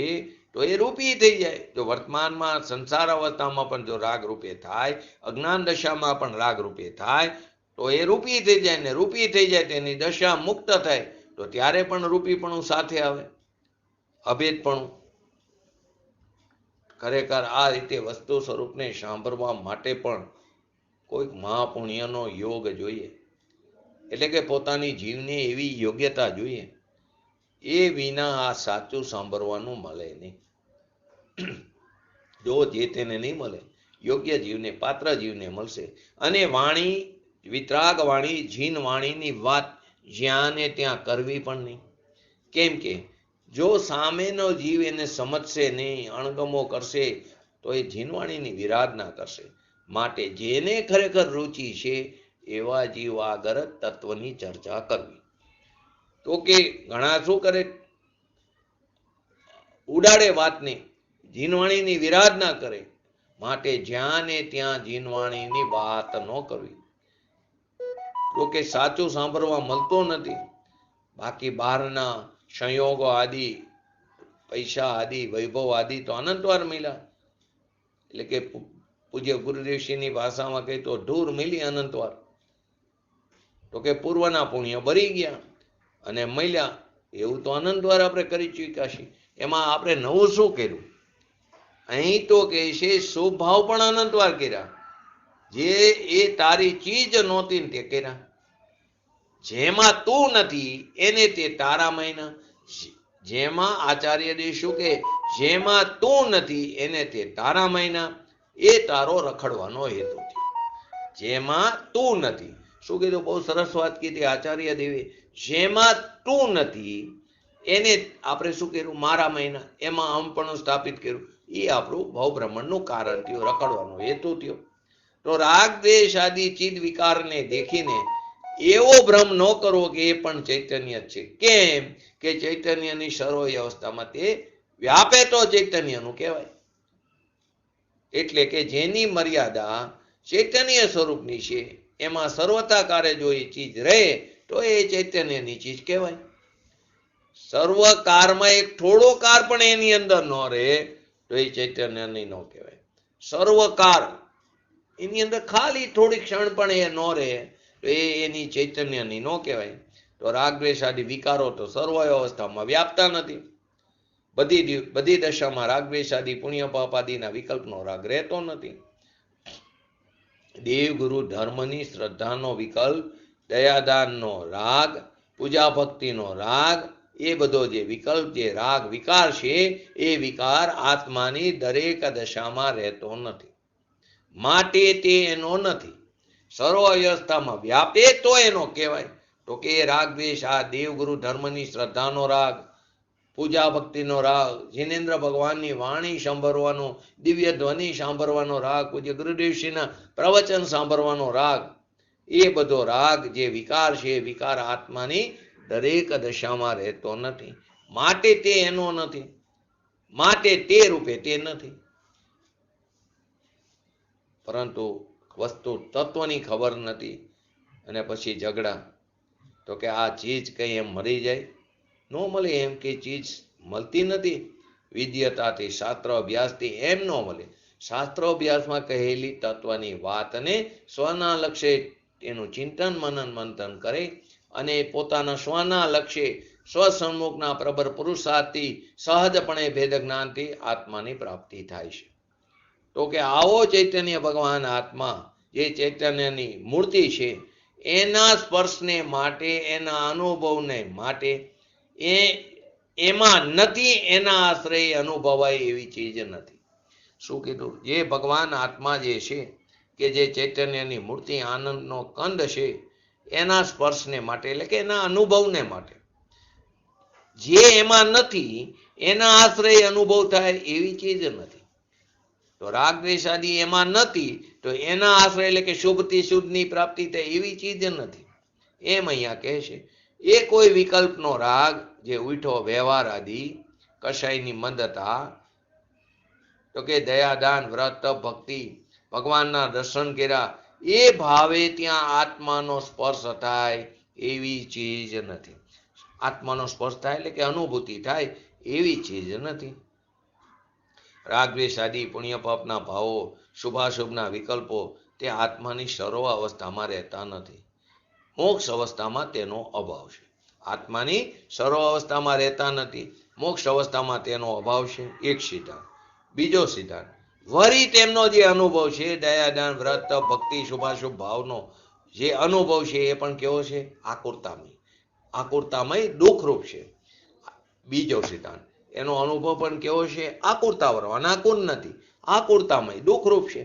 તો એ રૂપી થઈ જાય. જો વર્તમાનમાં સંસાર અવસ્થામાં પણ જો રાગ રૂપે થાય, અજ્ઞાન દશામાં પણ રાગ રૂપે થાય, તો એ રૂપી થઈ જાય. ને રૂપી થઈ જાય તેની દશા મુક્ત થાય તો ત્યારે પણ રૂપીપણું સાથે આવે, અભેદપણું. ખરેખર આ રીતે વસ્તુ સ્વરૂપને સાંભળવા માટે પણ કોઈક મહાપુણ્યનો યોગ જોઈએ, એટલે કે પોતાની જીવને એવી યોગ્યતા જોઈએ. એ વિના આ સાચું સાંભળવાનું મળે નહીં. જો જે તેને નહીં મળે, યોગ્ય જીવને, પાત્ર જીવને મળશે. અને વાણી, વિતરાગ વાણી, જીન વાણીની વાત જ્યાં ને ત્યાં કરવી પણ નહીં. કેમ કે જો સામેનો જીવ એને સમજશે નહીં, અણગમો કરશે, તો એ જીનવાણીની વિરાધના કરશે. માટે જેને ખરેખર રુચિ છે એવા જીવ આગળ તત્વની ચર્ચા કરવી. તો કે ઘણા શું કરે, ઉડાડે વાતને, જીનવાણીની વિરાધના કરે. માટે જ્યાં ને ત્યાં જીનવાણીની વાત ન કરવી. તો કે સાચું સાંભળવા મળતો નથી. બાકી બહારના સંયોગો આદિ, પૈસા આદિ, વૈભવ આદિ તો અનંતવાર મળ્યા. એટલે કે પૂજ્ય ગુરુદેવશ્રીની ભાષામાં કહે તો ઢૂર મિલી અનંતવાર. તો કે પૂર્વના પુણ્ય ભરી ગયા અને મળ્યા, એવું તો અનંતવાર આપણે કરી ચૂક્યા છીએ. એમાં આપણે નવું શું કર્યું? અહીં તો કે છે સ્વભાવ પણ અનંતવાર કર્યા. જે એ તારી ચીજ નહોતી તે કર્યા. જેમાં તું નથી એને તે તારા મહિના. જેમાં આચાર્ય દેવ શું કે, જેમાં તું નથી એને તે તારા મહિના. એ તારો રખડવાનો હેતુ થયો. જેમાં તું નથી, શું કીધું? બહુ સરસ વાત કીધી આચાર્ય દેવે. જેમાં તું નથી એને આપણે શું કર્યું? મારા મહિના. એમાં અમ પણ સ્થાપિત કર્યું. એ આપણું ભવભ્રમણનું કારણ થયું, રખડવાનો હેતુ થયો. તો રાગ દ્વેષ આદિ ચિદ વિકારને દેખીને એવો ભ્રમ ન કરવો કે એ પણ ચૈતન્ય છે. કેમ કે ચૈતન્યની સર્વોય અવસ્થામાં તે વ્યાપે તો ચૈતન્યનું કહેવાય. એટલે કે જેની મર્યાદા ચૈતન્ય સ્વરૂપની છે, એમાં સર્વતાકારે જો એ ચીજ રહે તો એ ચૈતન્યની ચીજ કહેવાય. સર્વકારમાં એક થોડો કાર પણ એની અંદર ન રહે તો એ ચૈતન્યની ન કહેવાય. સર્વકાર એની અંદર ખાલી થોડી ક્ષણ પણ એ ન રહે તો એ એની ચૈતન્યની ન કહેવાય. તો રાગ દ્વેષ આદિ વિકારો તો સર્વ અવસ્થામાં વ્યાપતા નથી. બધી દશામાં રાગ દ્વેષ આદિ પુણ્ય પાપ આદિના વિકલ્પનો રાગ રહેતો નથી. દેવ ગુરુ ધર્મની શ્રદ્ધાનો વિકલ્પ, દયાદાનનો રાગ, પૂજા ભક્તિનો રાગ, એ બધો જે વિકલ્પ, જે રાગ વિકાર છે, એ વિકાર આત્માની દરેક દશામાં રહેતો નથી. માટે તે એનો નથી. સર્વ અવસ્થામાં વ્યાપે તો એનો કહેવાય. તો કે રાગ દ્વેષ, આ દેવગુરુ ધર્મની શ્રદ્ધાનો રાગ, પૂજા ભક્તિનો રાગ, જીનેન્દ્ર ભગવાનની વાણી સાંભળવાનો, દિવ્ય ધ્વનિ સાંભળવાનો રાગ, પૂજ્ય ગુરુદેવશ્રીના પ્રવચન સાંભળવાનો રાગ, એ બધો રાગ જે વિકાર છે, વિકાર આત્માની દરેક દશામાં રહેતો નથી. માટે તે એનો નથી. માટે તે રૂપે તે નથી. પરંતુ વસ્તુ તત્વની ખબર નથી અને પછી ઝઘડા. તો કે આ ચીજ કઈ એમ મળી જાય? ન મળે. એમ કે ચીજ મળતી નથી વિદ્યતાથી, શાસ્ત્ર અભ્યાસથી એમ ન મળે. શાસ્ત્ર અભ્યાસમાં કહેલી તત્વની વાતને સ્વના લક્ષ્ય એનું ચિંતન મનન મંથન કરે અને પોતાના સ્વના લક્ષ્ય સ્વસન્મુખના પ્રબળ પુરુષાર્થથી સહજપણે ભેદ જ્ઞાનથી આત્માની પ્રાપ્તિ થાય છે. તો કે આવો ચૈતન્ય ભગવાન આત્મા જે ચૈતન્યની મૂર્તિ છે, એના સ્પર્શને માટે, એના અનુભવને માટે એમાં નથી એના આશ્રય અનુભવાય એવી ચીજ નથી. શું કીધું? જે ભગવાન આત્મા જે છે કે જે ચૈતન્યની મૂર્તિ આનંદનો કંદ છે એના સ્પર્શને માટે એટલે કે એના અનુભવને માટે, જે એમાં નથી એના આશ્રય અનુભવ થાય એવી ચીજ નથી. તો રાગ દ્વેષ આદિ એમાં નથી તો એના આશ્રય એટલે કે શુભથી શુદ્ધની પ્રાપ્તિ થાય એવી ચીજ નથી. એમ અહીંયા કહે છે એ કોઈ વિકલ્પનો રાગ જે ઉઠો વ્યવહાર આદિ કશાયની મંદતા, તો કે દયાદાન વ્રત તપ ભક્તિ ભગવાનના દર્શન કર્યા એ ભાવે ત્યાં આત્માનો સ્પર્શ થાય એવી ચીજ નથી. આત્માનો સ્પર્શ થાય એટલે કે અનુભૂતિ થાય એવી ચીજ નથી. રાગ દ્વેષ આદિ પુણ્ય પાપના ભાવો શુભાશુભના વિકલ્પો તે આત્માની સર્વ અવસ્થામાં રહેતા નથી. મોક્ષ અવસ્થામાં તેનો અભાવ છે. આત્માની સર્વ અવસ્થામાં રહેતા નથી, મોક્ષ અવસ્થામાં તેનો અભાવ છે. એક સિદ્ધાંત. બીજો સિદ્ધાંત, વરી તેમનો જે અનુભવ છે દયાદાન વ્રત તપ ભક્તિ શુભાશુભ ભાવનો જે અનુભવ છે એ પણ કેવો છે? આકુરતામય. આકુરતામય દુઃખરૂપ છે. બીજો સિદ્ધાંત, એનો અનુભવ પણ કેવો છે? આકુરતાવાળો. અનાકુર નથી, આકુરતામય દુઃખરૂપ છે.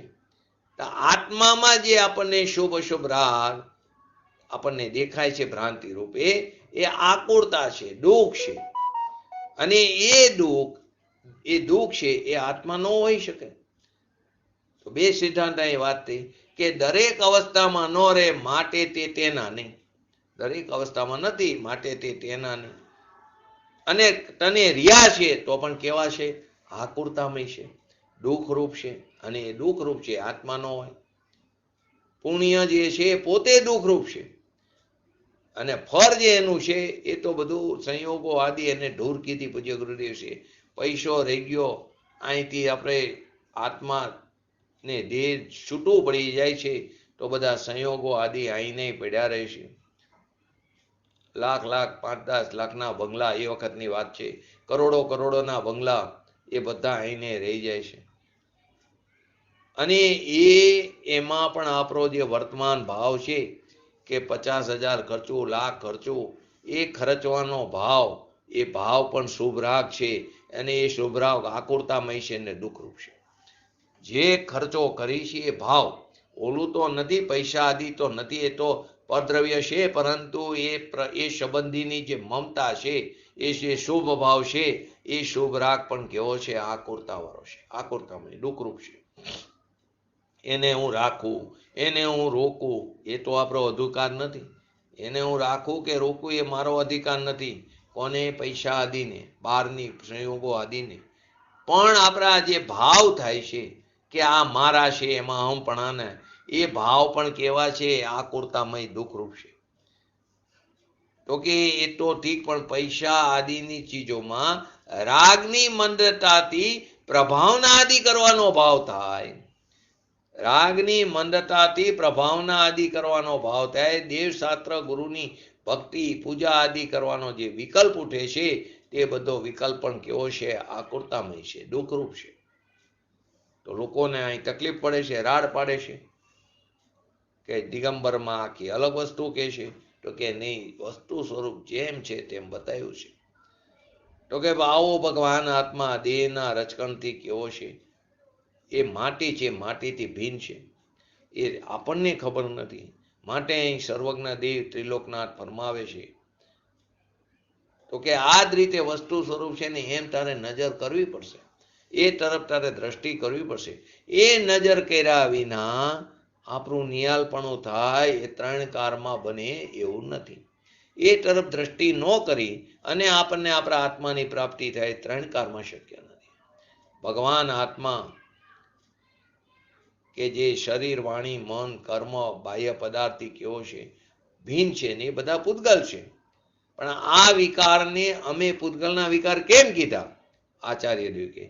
આત્મામાં જે આપણને શુભ અશુભ રાગ આપણને દેખાય છે ભ્રાંતિ રૂપે એ આકુરતા છે, દુઃખ છે. અને એ દુઃખ છે એ આત્મા ન હોઈ શકે. તો બે સિદ્ધાંત અહીં વાત થઈ કે દરેક અવસ્થામાં ન રહે માટે તે તેના નહીં. દરેક અવસ્થામાં નથી માટે તે તેના નહીં. અને તને રહ્યા છે તો પણ કેવા છે? આકુરતામય છે, દુઃખરૂપ છે. અને એ દુઃખરૂપ છે, આત્મા ન હોય. પુણ્ય જે છે પોતે દુઃખરૂપ છે અને ફળ જે એનું છે એ તો બધું સંયોગો આદિ એને ઢોરકીથી પૂજ્ય ગુરુદેવ છે. પૈસો રહી ગયો, અહીંથી આપણે આત્મા ને દેહ છૂટું પડી જાય છે તો બધા સંયોગો આદિ અહીંને પડ્યા રહે છે. લાખ 5-10 લાખના બંગલા એ વખતની વાત છે, કરોડોના બંગલા એ બધા અહીંને રહી જાય છે. અને એમાં પણ આપણો જે વર્તમાન ભાવ છે કે 50,000 ખર્ચું, લાખ ખર્ચું, એ ખર્ચવાનો ભાવ, એ ભાવ પણ શુભ રાગ છે. અને એ શુભ રાગ આકુરતામય છે ને દુઃખરૂપ છે. જે ખર્ચો કરી છે એ ભાવ, ઓલું તો નથી, પૈસા આદિ તો નથી, એ તો પરદ્રવ્ય છે, પરંતુ એ સંબંધીની જે મમતા છે, એ જે શુભ ભાવ છે, એ શુભ રાગ પણ કેવો છે? આકુરતાવાળો છે, આકુરતામય દુઃખરૂપ છે. એને હું રાખું, એને હું રોકું, એ તો આપણો અધિકાર નથી. એને હું રાખું કે રોકું એ મારો અધિકાર નથી. કોને? પૈસા આદિને, બહારની સંયોગો આદિને. પણ આપણા જે ભાવ થાય છે કે આ મારા છે, એમાં હમપણાને, એ ભાવ પણ કેવા છે? આકુરતામય દુઃખરૂપ છે. તો કે એ તો ઠીક, પણ પૈસા આદિની ચીજોમાં રાગની મંદતાથી પ્રભાવના આદિ કરવાનો ભાવ થાય. રાગની મંદતાથી પ્રભાવના આદિ કરવાનો ભાવ થાય. દેવશાસ્ત્ર ગુરુની ભક્તિ પૂજા આદિ કરવાનો જે વિકલ્પ ઉઠે છે તે બધો વિકલ્પ પણ કેવો છે? આકુરતામય છે, દુઃખરૂપ છે. તો લોકોને અહીં તકલીફ પડે છે, રાડ પાડે છે કે દિગંબરમાં આખી અલગ વસ્તુ કે છે. તો કે નહીં, વસ્તુ સ્વરૂપ જેમ છે તેમ બતાવ્યું છે. તો કે આવો ભગવાન આત્મા દેહના રચકણથી કેવો છે? એ માટી છે, માટીથી ભિન્ન છે. એ આપણને ખબર નથી. માટે અહીં સર્વજ્ઞ દેવ ત્રિલોકનાથ ફરમાવે છે તો કે આ જ રીતે વસ્તુ સ્વરૂપ છે ને એમ તારે નજર કરવી પડશે, એ તરફ તારે દ્રષ્ટિ કરવી પડશે. એ નજર કર્યા વિના આપણું નિયાલપણું થાય એ 3 કારમાં બને એવું નથી. એ તરફ દ્રષ્ટિ ન કરી અને આપણને આપણા આત્માની પ્રાપ્તિ થાય 3 કારમાં શક્ય નથી. ભગવાન આત્મા કે જે શરીર વાણી મન કર્મ બાહ્ય પદાર્થથી કેવો છે? ભિન્ન છે ને એ બધા પૂતગલ છે. પણ આ વિકારને અમે પૂતગલના વિકાર કેમ કીધા? આચાર્ય દેવ કે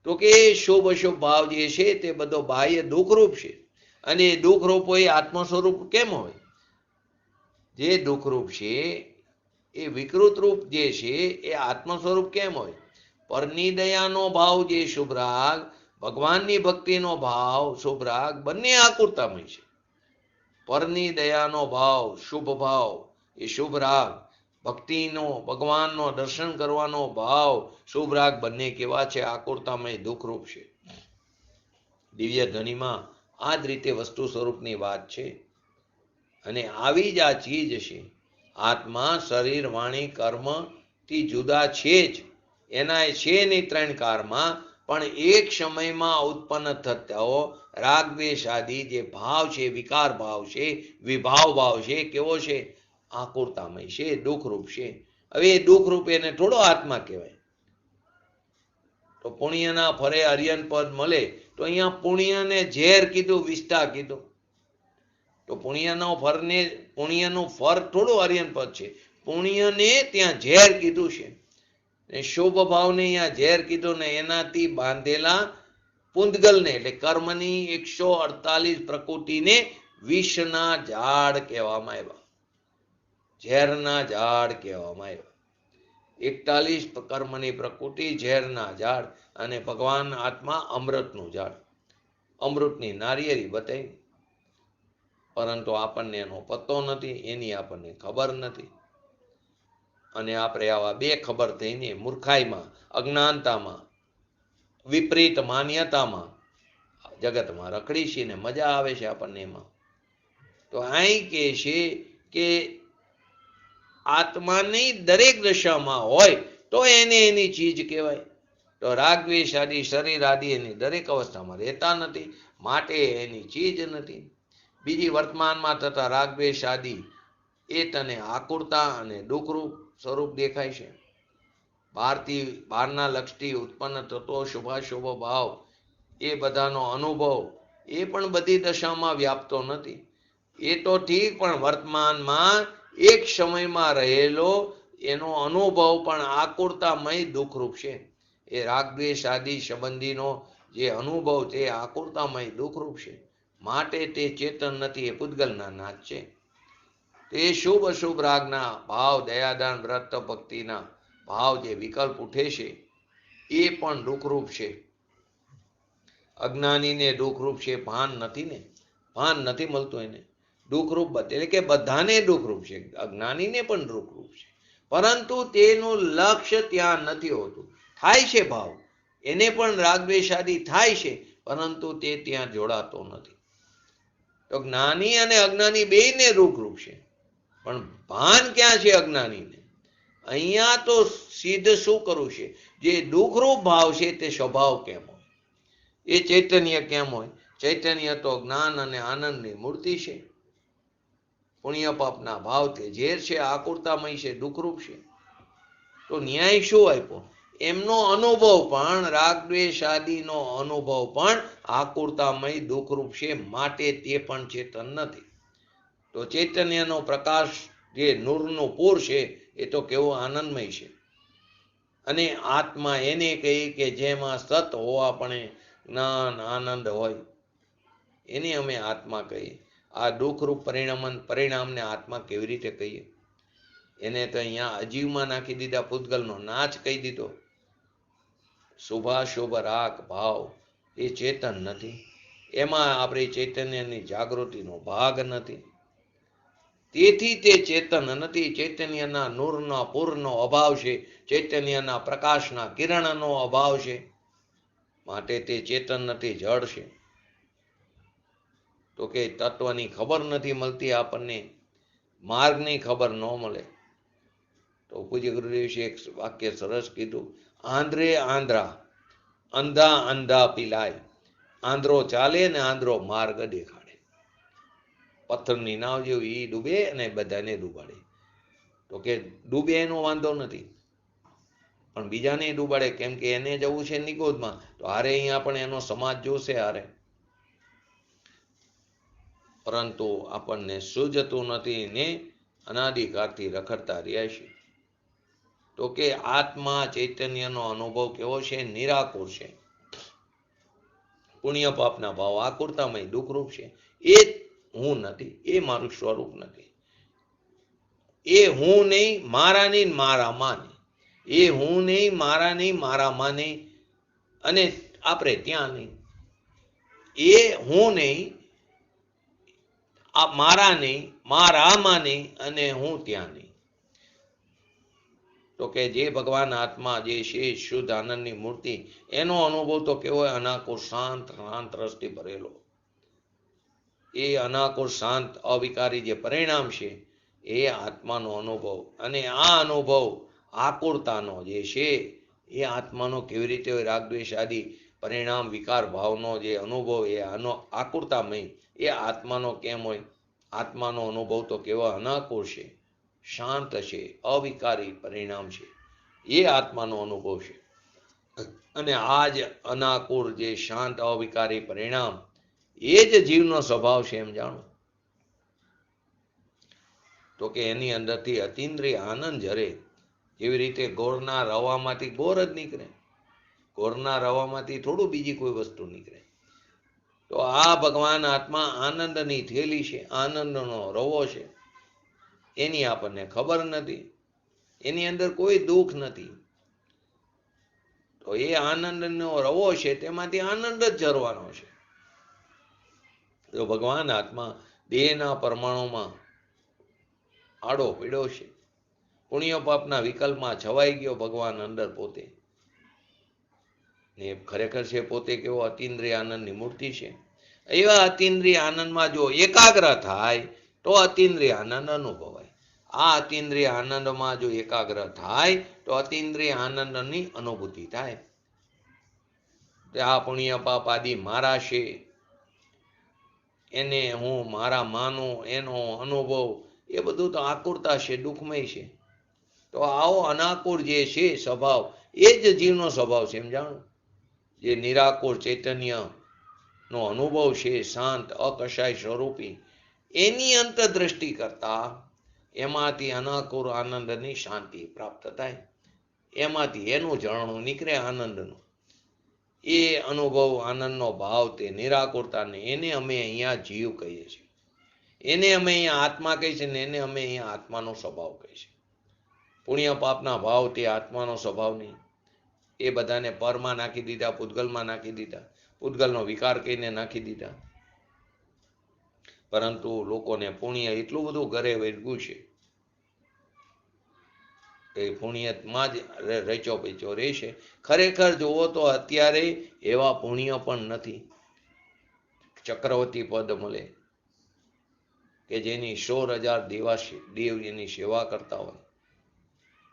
તો કે શુભ અશુભ ભાવ જે છે તે બધો બાહ્ય દુઃખરૂપ છે. અને એ દુઃખરૂપ હોય આત્મ સ્વરૂપ કેમ હોય? જે દુઃખરૂપ છે એ વિકૃત રૂપ જે છે એ આત્મ સ્વરૂપ કેમ હોય? પરની દયાનો ભાવ જે શુભ રાગ, ભગવાનની ભક્તિનો ભાવ શુભ રાગ, બંને આકુરતામય છે. પરની દયાનો ભાવ શુભ ભાવ એ શુભ રાગ, ભક્તિનો, ભગવાનનો દર્શન કરવાનો ભાવ, શુભ રાગ બંને કેવા છે? આકુરતામય દુઃખરૂપ છે. દિવ્ય ધ્વનિમાં આ જ રીતે વસ્તુ સ્વરૂપની વાત છે. અને આવી જ આ ચીજ છે. આત્મા શરીર વાણી કર્મ થી જુદા છે જ. એના છે નહીં ત્રણ કારમાં, પણ એક સમયમાં ઉત્પન્ન થતો રાગ દ્વેષ આદિ જે ભાવ છે, વિકાર ભાવ છે, વિભાવ ભાવ છે, કેવો છે? આકુરતામય છે, દુઃખરૂપ છે. હવે એ દુઃખરૂપ એને થોડો આત્મા કહેવાય. તો પુણ્યના ફરે અરિયન પદ મળે, તો અહીંયા પુણ્યને ઝેર કીધું, વિષ્ટા કીધું. તો પુણ્યનું ફર થોડું અરિયન પદ છે. પુણ્યને ત્યાં ઝેર કીધું છે. શુભ ભાવને અહીંયા ઝેર કીધું ને એનાથી બાંધેલા પુંદગલને એટલે કર્મની 148 પ્રકૃતિને વિષના ઝાડ કહેવામાં આવ્યા, ઝેરના ઝાડ કહેવામાં આવ્યા. 41 કર્મની પ્રકૃતિ ઝેરના ઝાડ અને ભગવાન આત્મા અમૃતનું ઝાડ, અમૃતની નારિયેળી બતાવી. પરંતુ આપણને એનો પત્તો નથી, એની આપણને ખબર નથી. અને આપણે આવા બે ખબર થઈને મૂર્ખાઈમાં, અજ્ઞાનતામાં, વિપરીત માન્યતામાં જગતમાં રખડી છીએ ને મજા આવે છે આપણને એમાં. તો અહીં કહે છે કે આત્માની દરેક દશામાં હોય તો એને એની ચીજ કહેવાય. તો રાગ દ્વેષ આદિ શરીર આદિ એની દરેક અવસ્થામાં રહેતા નથી, માટે એની ચીજ નથી. બીજી વર્તમાનમાં થતા રાગ દ્વેષ આદિ એ તને આકુરતા અને દુઃખરૂપ સ્વરૂપ દેખાય છે. બહારના લક્ષથી ઉત્પન્ન થતો શુભાશુભ ભાવ, એ બધાનો અનુભવ એ પણ બધી દશામાં વ્યાપતો નથી. એ તો ઠીક, પણ વર્તમાનમાં એક સમયમાં રહેલો એનો અનુભવ પણ આકુરતામય દુઃખરૂપ છે. એ રાગ દ્વેષ આદિ સંબંધીનો જે અનુભવ છે આકુરતામય દુઃખરૂપ છે. માટે તે ચેતન નથી, એ પૂતગલના નાચ છે. તે શુભ અશુભ રાગના ભાવ, દયાદાન વ્રત ભક્તિના ભાવ જે વિકલ્પ ઉઠે છે એ પણ દુઃખરૂપ છે. અજ્ઞાનીને દુઃખરૂપ છે, ભાન નથી ને, ભાન નથી મળતું એને. દુઃખરૂપ એટલે કે બધાને દુઃખરૂપ છે, અજ્ઞાનીને પણ દુઃખરૂપ છે. પરંતુ તેનું લક્ષ્ય ત્યાં નથી હોતું. થાય છે ભાવ, એને પણ રાગ દ્વેષ આદિ થાય છે, પરંતુ તે ત્યાં જોડાતો નથી. તો જ્ઞાની અને અજ્ઞાની બેયને દુઃખરૂપ છે, પણ ભાન ક્યાં છે અજ્ઞાનીને? અહીંયા તો સિદ્ધ શું કરવું છે? જે દુઃખરૂપ ભાવ છે તે સ્વભાવ કેમ હોય? એ ચૈતન્ય કેમ હોય? ચૈતન્ય તો જ્ઞાન અને આનંદની મૂર્તિ છે. પુણ્ય પાપના ભાવ તે ઝેર છે, આકુરતામય છે, દુઃખરૂપ છે. તો ન્યાય શું આપ્યો? એમનો અનુભવ પણ રાગ દ્વેષ આદિનો અનુભવ પણ આકુરતામય દુઃખરૂપ છે, માટે તે પણ ચેતન નથી. તો ચૈતન્યનો પ્રકાશ જે નૂરનું પૂર છે એ તો કેવો આનંદમય છે. અને આત્મા એને કહી કે જેમાં સત હોવા પણ જ્ઞાન આનંદ હોય, એને અમે આત્મા કહીએ. આ દુઃખરૂપ પરિણામને આત્મા કેવી રીતે કહીએ? એને તો અહીંયા અજીવમાં નાખી દીધા, પૂતગલનો નાચ કહી દીધો. શુભાશુભ રાગ ભાવ એ ચેતન નથી, એમાં આપણી ચૈતન્યની જાગૃતિનો ભાગ નથી. તેથી તે ચેતન નથી. ચૈતન્યના નૂરના પૂરનો અભાવ છે, ચૈતન્યના પ્રકાશના કિરણનો અભાવ છે, માટે તે ચેતન નથી, જડ છે. તો કે તત્વની ખબર નથી મળતી આપણને, માર્ગની ખબર ન મળે. તો પૂજ્ય ગુરુદેવજી એક વાક્ય સરસ કીધું, આંધ્રે આંધ્રા, અંધા અંધા પિલાય. આંધ્રો ચાલે ને આંધ્રો માર્ગ દેખાડે. પથ્થરની નાવ જેવી એ ડૂબે અને બધાને ડૂબાડે. તો કે ડૂબે એનો વાંધો નથી, પણ બીજાને ડૂબાડે, કેમ કે એને જવું છે નિગોદમાં, તો હારે અહીંયા પણ એનો સમાજ જોશે હારે. પરંતુ આપણને સૂઝતું નથી ને અનાદિકાળથી રખડતા રહ્યા છે. તો કે આત્મા ચૈતન્યનો અનુભવ કેવો છે? નિરાકુર છે. પુણ્ય પાપના ભાવ આકુરતામય દુઃખરૂપ છે. એ હું નથી, એ મારું સ્વરૂપ નથી. એ હું નહીં, મારા નહીં, મારામાં નહીં. એ હું નહીં, મારા નહીં, મારામાં નહીં, અને આપણે ત્યાં નહીં. એ હું નહીં, મારા નહીં, મારામાં નહીં, અને હું ત્યાં નહીં. તો કે જે ભગવાન આત્મા જે છે શુદ્ધ આનંદની મૂર્તિ, એનો અનુભવ તો કેવો હોય? અનાકુર શાંત શાંત રસથી ભરેલો. એ અનાકુર શાંત અવિકારી જે પરિણામ છે એ આત્માનો અનુભવ. અને આ અનુભવ આકુરતાનો જે છે એ આત્માનો કેવી રીતે હોય? રાગદ્વેષ આદિ પરિણામ વિકાર ભાવનો જે અનુભવ એ આનો આકુરતામય એ આત્માનો કેમ હોય? આત્માનો અનુભવ તો કેવો અનાકુર છે, શાંત છે, અવિકારી પરિણામ છે, એ આત્માનો અનુભવ છે. અને આ જ અનાકુર જે શાંત અવિકારી પરિણામ એ જ જીવનો સ્વભાવ છે, એમ જાણો. તો કે એની અંદરથી અતિન્દ્રિય આનંદ ઝરે. જેવી રીતે ગોળના રવામાંથી ગોળ જ નીકળે, ગોળના રવામાંથી થોડું બીજી કોઈ વસ્તુ નીકળે. તો આ ભગવાન આત્મા આનંદની થેલી છે, આનંદનો રવો છે. એની આપણને ખબર નથી, એની અંદર કોઈ દુઃખ નથી. તો એ આનંદનો રવો છે, તેમાંથી આનંદ જ ઝરવાનો છે. તો ભગવાન આત્મા દેહના પરમાણુમાં આડો પીડો છે. પુણ્ય પાપના વિકલ્પમાં છવાઈ ગયો ભગવાન અંદર પોતે. ને ખરેખર છે પોતે કેવો? અતિન્દ્રિય આનંદની મૂર્તિ છે. એવા અતિન્દ્રિય આનંદમાં જો એકાગ્ર થાય તો અતિન્દ્રિય આનંદ અનુભવાય. આ અતિન્દ્રિય આનંદમાં જો એકાગ્ર થાય તો અતિન્દ્રિય આનંદની અનુભૂતિ થાય. આ પુણ્ય પાપ આદિ મારા છે, એને હું મારા માનું, એનો અનુભવ એ બધું તો આકુરતા છે, દુઃખમય છે. તો આવો અનાકુર જે છે સ્વભાવ એ જ જીવનો સ્વભાવ છે, એમ જાણો. જે નિરાકુર ચૈતન્ય નો અનુભવ છે, શાંત અકશાય સ્વરૂપી, એની અંતરદ્રષ્ટિ કરતા એમાંથી અનાકુર આનંદની શાંતિ પ્રાપ્ત થાય. એમાંથી એનું ઝરણું નીકળે આનંદનું. એ અનુભવ આનંદનો ભાવ તે નિરાકુરતાને એને અમે અહીંયા જીવ કહીએ છીએ, એને અમે અહીંયા આત્મા કહીએ છીએ, ને એને અમે અહીંયા આત્માનો સ્વભાવ કહીએ છીએ. પુણ્ય પાપના ભાવ તે આત્માનો સ્વભાવ નહીં. એ બધાને પરમાં નાખી દીધા, પૂતગલમાં નાખી દીધા, પૂતગલનો વિકાર કહીને નાખી દીધા. પરંતુ લોકોને પુણ્ય એટલું બધું ઘરે વેઠવું છે કે પુણ્યમાં જ રચો પેચો રહેશે. ખરેખર જુઓ તો અત્યારે એવા પુણ્ય પણ નથી. ચક્રવર્તી પદ મળે કે જેની 16,000 દેવ એની સેવા કરતા હોય,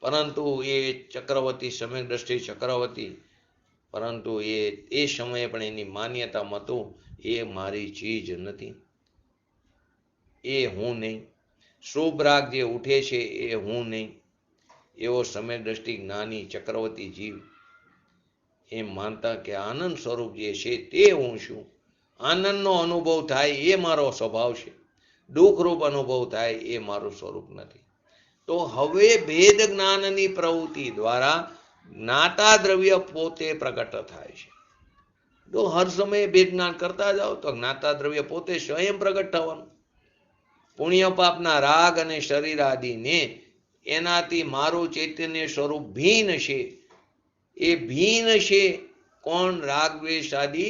પરંતુ એ ચક્રવર્તી સમય દ્રષ્ટિ ચક્રવર્તી, પરંતુ એ સમયે પણ એની માન્યતા હતું એ મારી ચીજ નથી, એ હું નહીં. શુભ રાગ જે ઉઠે છે એ હું નહીં. એવો સમય દ્રષ્ટિ જ્ઞાની ચક્રવર્તી જીવ એમ માનતા કે આનંદ સ્વરૂપ જે છે તે હું છું. આનંદનો અનુભવ થાય એ મારો સ્વભાવ છે, દુઃખરૂપ અનુભવ થાય એ મારું સ્વરૂપ નથી. તો હવે ભેદ જ્ઞાનની પ્રવૃત્તિ દ્વારા જ્ઞાતા દ્રવ્ય પોતે પ્રગટ થાય છે. તો હર સમયે ભેદ જ્ઞાન કરતા જાઓ તો જ્ઞાતા દ્રવ્ય પોતે સ્વયં પ્રગટ થવાનું. પુણ્ય પાપના રાગ અને શરીર આદિને એનાથી મારું ચૈતન્ય સ્વરૂપ ભીન છે. એ ભીન છે કોણ? રાગ દ્વેષ આદિ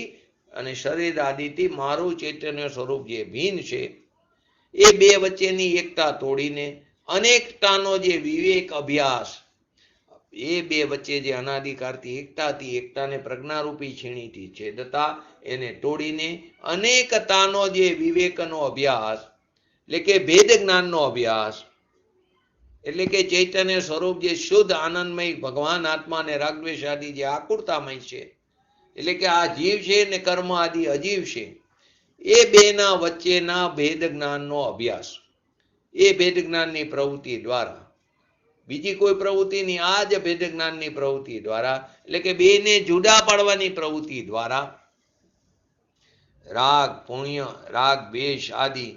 અને શરીર આદિથી મારું ચૈતન્ય સ્વરૂપ જે ભીન છે, એ બે વચ્ચેની એકતા તોડીને અનેકતાનો જે વિવેક અભ્યાસ, એ બે વચ્ચે જે અનાદિકાળથી એકતા હતી, એકતાને પ્રજ્ઞારૂપી છીણીથી છેદતા એને તોડીને અનેકતાનો જે વિવેકનો અભ્યાસ, એટલે કે ભેદ જ્ઞાનનો અભ્યાસ, એટલે કે ચૈતન્ય સ્વરૂપ જે શુદ્ધ આનંદમય ભગવાન આત્મા અને રાગદ્વેષ આદિ જે આકુરતામય છે, એટલે કે આ જીવ છે ને કર્મ આદિ અજીવ છે, એ બેના વચ્ચેના ભેદ જ્ઞાનનો અભ્યાસ, એ ભેદ જ્ઞાનની પ્રવૃત્તિ દ્વારા, બીજી કોઈ પ્રવૃત્તિ નહીં, આ જ ભેદ જ્ઞાનની પ્રવૃત્તિ દ્વારા, એટલે કે બેને જુદા પાડવાની પ્રવૃત્તિ દ્વારા રાગ પુણ્ય રાગ દ્વેષ આદિ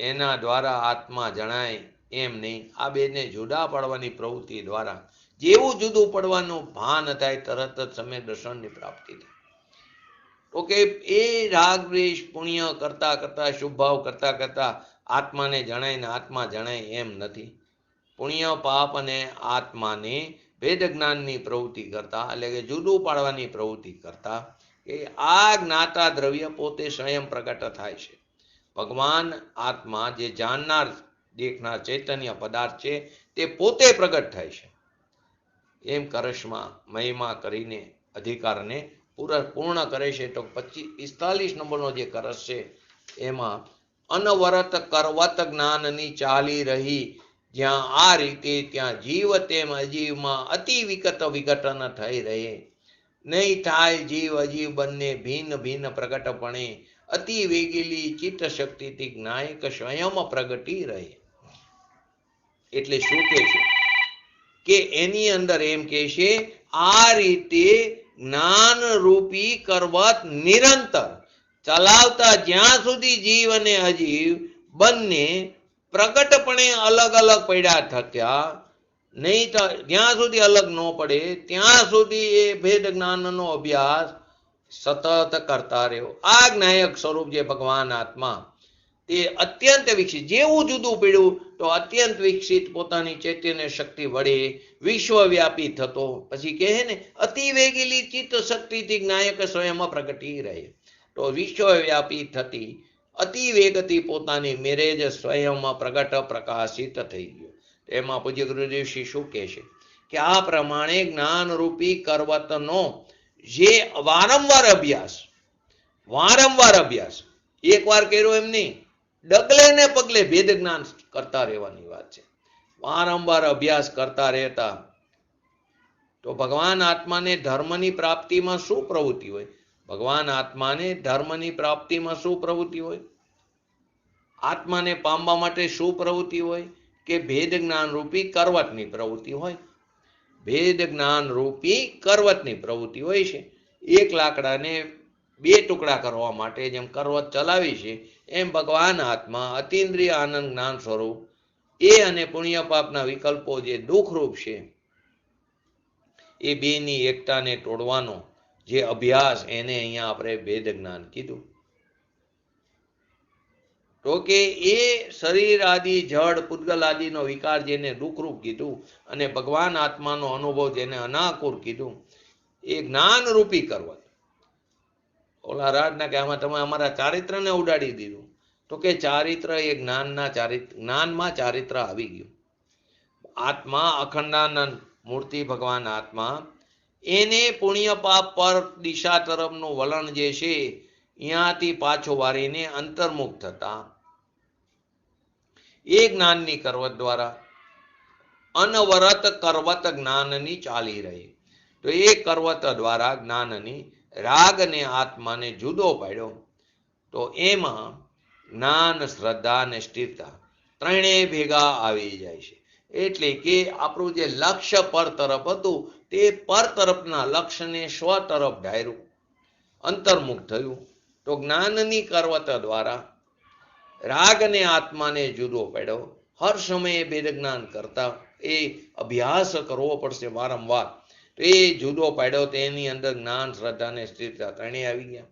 એના દ્વારા આત્મા જણાય એમ નહીં. આ બેને જુદા પાડવાની પ્રવૃત્તિ દ્વારા જેવું જુદું પડવાનું ભાન થાય તરત જ સમય દર્શનની પ્રાપ્તિ થાય. તો કે એ રાગ દ્વેષ પુણ્ય કરતા કરતા શુભ ભાવ કરતા કરતા આત્માને જણાય ને આત્મા જણાય એમ નથી. પુણ્ય પાપ અને આત્માને ભેદ જ્ઞાનની પ્રવૃત્તિ કરતા, એટલે કે જુદું પાડવાની પ્રવૃત્તિ કરતા એ આ જ્ઞાતા દ્રવ્ય પોતે સ્વયં પ્રગટ થાય છે. ભગવાન આત્મા જે જાણનાર દેખનાર ચૈતન્ય પદાર્થ છે તે પોતે પ્રગટ થાય છે એમ કરશમાં મહિમા કરીને અધિકારને પૂર્ણ કરે છે. તો 45 નંબરનો જે કરશ છે એમાં અનવરત કરવત જ્ઞાનની ચાલી રહી જ્યાં આ રીતે ત્યાં જીવ તેમ અજીવમાં અતિ વિકટ વિઘટન થઈ રહે. નહીં થાય જીવ અજીવ બંને ભિન્ન ભિન્ન પ્રગટપણે અતિ વેગેલી ચિત્ત શક્તિથી જ્ઞાયક સ્વયં પ્રગટી રહે. એટલે શું કે છે કે એની અંદર એમ કે છે આ રીતે જ્ઞાન રૂપી કરવત નિરંતર ચલાવતા જ્યાં સુધી જીવ અને અજીવ બંને પ્રગટપણે અલગ અલગ પડ્યા થયા નહીં, જ્યાં સુધી અલગ ન પડે ત્યાં સુધી એ ભેદ જ્ઞાનનો અભ્યાસ સતત કરતા રહ્યો. આ જ્ઞાયક સ્વરૂપ જે ભગવાન આત્મા તે અત્યંત વિકસિત, જેવું જુદું પડ્યું તો અત્યંત વિકસિત પોતાની ચૈતન્ય શક્તિ વડે વિશ્વવ્યાપી થતો, પછી કહે ને અતિ વેગીલી ચિત્ત શક્તિથી જ્ઞાયક સ્વયં પ્રગટી રહે. તો વિશ્વવ્યાપી થતી અતિ વેગથી પોતાની મેરેજ સ્વયં પ્રગટ પ્રકાશિત થઈ ગયો. એમાં પૂજ્ય ગુરુદેવશ્રી શું કહે છે કે આ પ્રમાણે જ્ઞાન રૂપી કરવતનો જે વારંવાર અભ્યાસ એકવાર કર્યો એમ નહીં, ડગલે ને પગલે ભેદ જ્ઞાન કરતા રહેવાની વાત છે. વારંવાર અભ્યાસ કરતા રહેતા તો ભગવાન આત્માને ધર્મની પ્રાપ્તિમાં શું પ્રવૃત્તિ હોય? ભગવાન આત્માને ધર્મની પ્રાપ્તિમાં શું પ્રવૃત્તિ હોય? આત્માને પામવા માટે શું પ્રવૃત્તિ હોય? કે ભેદ જ્ઞાન રૂપી કરવતની પ્રવૃત્તિ હોય. ભેદ જ્ઞાન રૂપી કરવતની પ્રવૃત્તિ હોય છે. એક લાકડાને 2 ટુકડા કરવા માટે જેમ કરવત ચલાવી છે એમ ભગવાન આત્મા અતિન્દ્રિય આનંદ જ્ઞાન સ્વરૂપ એ અને પુણ્ય પાપના વિકલ્પો જે દુઃખરૂપ છે એ બેની એકતાને તોડવાનો જે અભ્યાસ એને અહીંયા આપણે ભેદ જ્ઞાન કીધું. તો કે એ શરીર આદિ જળ પૂતગલ આદિનો વિકાર જેને દુઃખરૂપ કીધું અને ભગવાન આત્માનો અનુભવ જેને અનાકુર કીધું એ જ્ઞાન રૂપી કરવત. ઓલા રાજના કે આમાં તમે અમારા ચારિત્રને ઉડાડી દીધું. તો કે ચારિત્ર એ જ્ઞાનમાં ચારિત્ર આવી ગયું. આત્મા અખંડાનંદ મૂર્તિ ભગવાન આત્મા એને પુણ્ય પાપ પર દિશા તરફનું વલણ જે છે અહીંયાથી પાછો વારીને અંતર્મુખ થતા એ જ્ઞાનની કરવત દ્વારા અનવરત કરવત જ્ઞાનની ચાલી રહી. તો એ કરવત દ્વારા જ્ઞાનની રાગને આત્માને જુદો પાડ્યો. તો એમાં જ્ઞાન, શ્રદ્ધા અને સ્થિરતા ત્રણેય ભેગા આવી જાય છે. એટલે કે આપણું જે લક્ષ્ય પર તરફ હતું તે પર તરફના લક્ષ્યને સ્વ તરફ ઢાર્યું, અંતર્મુખ થયું. તો જ્ઞાનની કરવત દ્વારા રાગ અને આત્માને જુદો પાડ્યો. હર સમયે ભેદ જ્ઞાન કરતા એ અભ્યાસ કરવો પડશે વારંવાર. તો એ જુદો પાડ્યો તો એની અંદર જ્ઞાન, શ્રદ્ધા અને સ્થિરતા ત્રણેય આવી ગયા.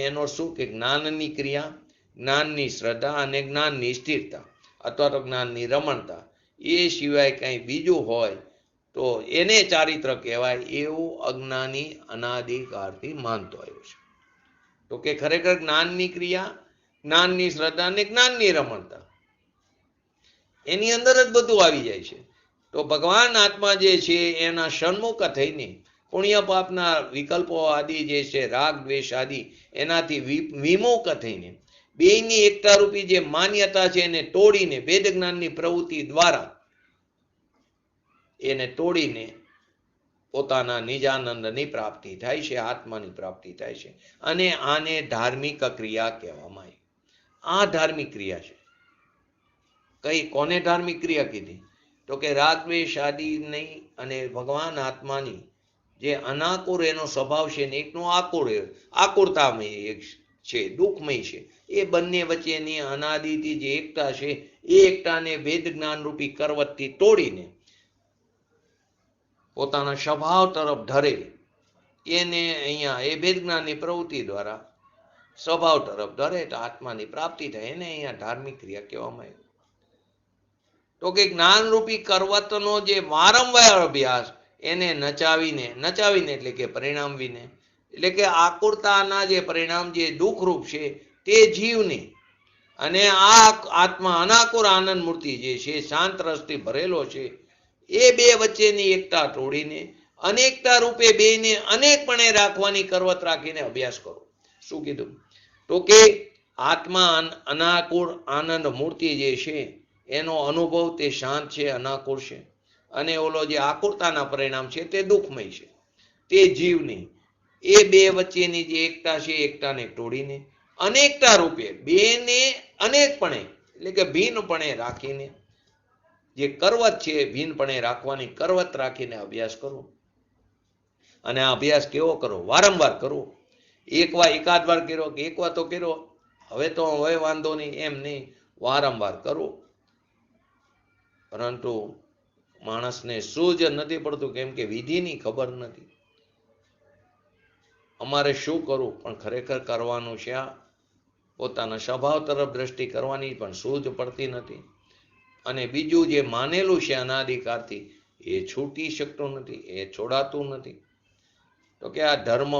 એનો શું કે જ્ઞાનની ક્રિયા, જ્ઞાનની શ્રદ્ધા અને જ્ઞાનની સ્થિરતા અથવા તો જ્ઞાનની રમણતા એ સિવાય કંઈ બીજું હોય તો એને ચારિત્ર કહેવાય એવું અજ્ઞાની અનાદિકાળથી માનતો આવ્યો છે. તો કે ખરેખર જ્ઞાનની ક્રિયા, જ્ઞાનની શ્રદ્ધા અને જ્ઞાનની રમણતા એની અંદર જ બધું આવી જાય છે. તો ભગવાન આત્મા જે છે એના સન્મુખ થઈને પુણ્ય પાપના વિકલ્પો આદિ જે છે રાગ દ્વેષ આદિ એનાથી વિમુખ થઈને બેયની એકતા રૂપી જે માન્યતા છે એને તોડીને ભેદ જ્ઞાનની પ્રવૃત્તિ દ્વારા એને તોડીને પોતાના નિજાનંદની પ્રાપ્તિ થાય છે, આત્માની પ્રાપ્તિ થાય છે. અને આને ધાર્મિક ક્રિયા કહેવામાં આવી. આ ધાર્મિક ક્રિયા છે. કોને ધાર્મિક ક્રિયા કીધી? તો કે રાગ દ્વેષ આદિ નહીં અને ભગવાન આત્માની જે અનાકુર એનો સ્વભાવ છે ને એકનો આકુરતામય એક છે, દુઃખમય છે, એ બંને વચ્ચેની અનાદિથી જે એકતા છે એ એકતાને વેદ જ્ઞાન રૂપી કરવતથી તોડીને પોતાના સ્વભાવ તરફ ધરે એને અહીંયા એ વેદ જ્ઞાનની પ્રવૃત્તિ દ્વારા સ્વભાવ તરફ ધરે તો આત્માની પ્રાપ્તિ થાય. એને અહીંયા ધાર્મિક ક્રિયા કહેવામાં આવે. તો કે જ્ઞાનરૂપી કરવતનો જે વારંવાર અભ્યાસ એને નચાવીને એટલે કે પરિણામવીને એટલે કે આકુરતાના જે પરિણામ જે દુઃખરૂપ છે તે જીવને અને આ આત્મા અનાકુર આનંદ મૂર્તિ જે છે શાંત રસથી ભરેલો છે, એ બે વચ્ચેની એકતા તોડીને અનેકતા રૂપે બેને અનેકપણે રાખવાની કરવત રાખીને અભ્યાસ કરો. શું કીધું? તો કે આત્મા અનાકુર આનંદ મૂર્તિ જે છે એનો અનુભવ તે શાંત છે, અનાકુર છે, અને ઓલો જે આકુરતાના પરિણામ છે તે દુઃખમય છે. તે જીવની એ બે વચ્ચેની જે એકતા છે, એકતાને તોડીને અનેકતા રૂપે બેને અનેકપણે એટલે કે ભિન્નપણે રાખીને જે કરવત છે ભિન્નપણે રાખવાની કરવત રાખીને અભ્યાસ કરો. અને આ અભ્યાસ કેવો કરો? વારંવાર કરો. એકાદ વાર કર્યો કે એક વાર તો કર્યો, હવે વાંધો નહીં એમ નહીં, વારંવાર કરો. પરંતુ માણસને સૂઝ નથી પડતું, કેમ કે વિધિની ખબર નથી. અમારે શું કરવું, પણ ખરેખર કરવાનું છે આ પોતાના સ્વભાવ તરફ દ્રષ્ટિ કરવાની પણ સૂઝ પડતી નથી. અને બીજું જે માનેલું છે અનાદિકાળથી એ છૂટી શકતું નથી, એ છોડાતું નથી. તો કે આ ધર્મ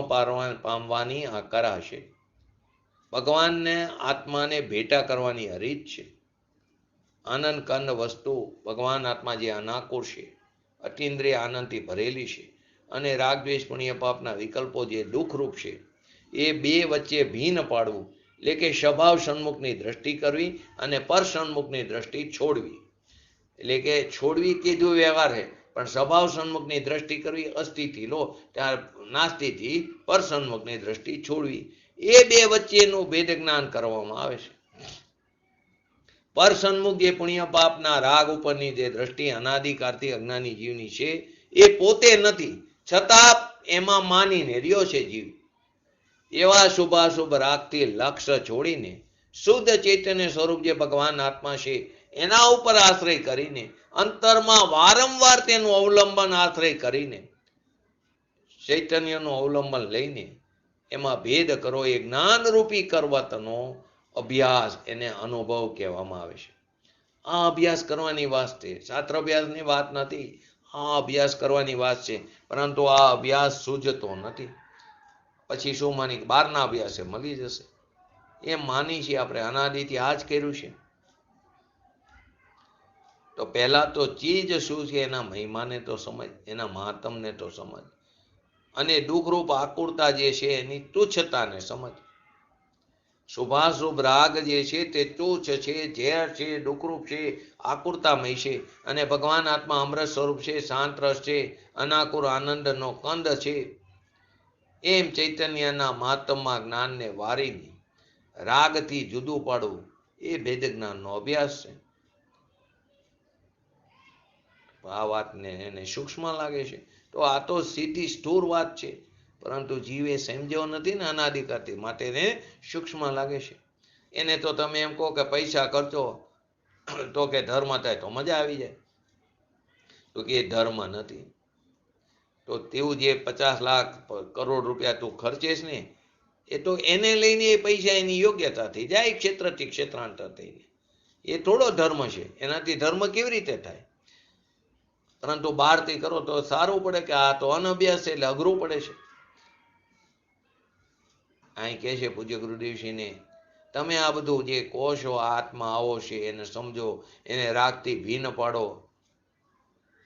પામવાની આ કરા છે. ભગવાનને આત્માને ભેટા કરવાની આ રીત છે. આનંદ કંદ વસ્તુ ભગવાન આત્મા જે અનાકુર છે, અતિન્દ્રિય આનંદથી ભરેલી છે, અને રાગદ્વેષ પુણ્ય પાપના વિકલ્પો જે દુઃખરૂપ છે, એ બે વચ્ચે ભિન્ન પાડવું એટલે કે સ્વભાવ સન્મુખની દ્રષ્ટિ કરવી અને પર સન્મુખની દ્રષ્ટિ છોડવી. એટલે કે છોડવી કીધું વ્યવહાર છે, પણ સ્વભાવ સન્મુખની દ્રષ્ટિ કરવી અસ્થિથી લો ત્યાર નાસ્તિથી પર સન્મુખની દ્રષ્ટિ છોડવી. એ બે વચ્ચેનું ભેદ જ્ઞાન કરવામાં આવે છે. પર સન્મુખ જે પુણ્ય પાપના રાગ ઉપરની જે દ્રષ્ટિ અનાદિકાળથી અજ્ઞાની જીવની છે, એ પોતે નથી છતાં એમાં માનીને રહ્યો છે જીવ. એવા શુભાશુભ રાગથી લક્ષ્ય છોડીને શુદ્ધ ચૈતન્ય સ્વરૂપ જે ભગવાન આત્મા છે એના ઉપર આશ્રય કરીને અંતરમાં વારંવાર તેનું અવલંબન આશ્રય કરીને ચૈતન્યનું અવલંબન લઈને એમાં ભેદ કરો. એ જ્ઞાનરૂપી કરવતનો અભ્યાસ, એને અનુભવ કહેવામાં આવે છે. આ અભ્યાસ કરવાની વાત છે, શાસ્ત્ર અભ્યાસની વાત નથી. આ અભ્યાસ કરવાની વાત છે, પરંતુ આ અભ્યાસ સૂઝતો નથી. પછી શું માની બહારના અભ્યાસે મળી જશે એમ માની છે આપણે. અનાદિથી આ જ કર્યું છે. તો પહેલા તો ચીજ શું છે એના મહિમાને તો સમજ, એના મહાત્મને તો સમજ, અને દુઃખરૂપ આકુરતા જે છે એની તુચ્છતાને સમજ. શુભાશુભ રાગ જે છે તે તુચ્છ છે, ઝેર છે, દુઃખરૂપ છે, આકુરતામય છે, અને ભગવાન આત્મા અમૃત સ્વરૂપ છે, શાંત રસ છે, અનાકુર આનંદનો કંદ છે. એમ ચૈતન્યના મહાત્મા જ્ઞાનને વારીને રાગથી જુદું પાડવું એ ભેદ જ્ઞાનનો અભ્યાસ છે. આ વાતને એને સૂક્ષ્મ લાગે છે, તો આ તો સીધી સ્થૂળ વાત છે, પરંતુ જીવે સમજ્યો નથી ને અનાદિકાળથી, માટે એને સૂક્ષ્મ લાગે છે. એને તો તમે એમ કહો કે પૈસા ખર્ચો તો કે ધર્મ થાય તો મજા આવી જાય, તો કે એ ધર્મ નથી. તો તેવું જે 50 લાખ કરોડ રૂપિયા તું ખર્ચેશ ને, એ તો એને લઈને એ પૈસા એની યોગ્યતાથી જાય ક્ષેત્રથી ક્ષેત્રાંતર થઈને. એ થોડો ધર્મ છે, એનાથી ધર્મ કેવી રીતે થાય? પરંતુ બહારથી કરો તો સારું પડે કે આ તો અનઅભ્યાસ છે એટલે અઘરું પડે છે. અહીં કહે છે પૂજ્ય ગુરુદેવશ્રીને, તમે આ બધું જે કહો છો આત્મા આવો છે એને સમજો, એને રાગથી ભિન્ન પાડો.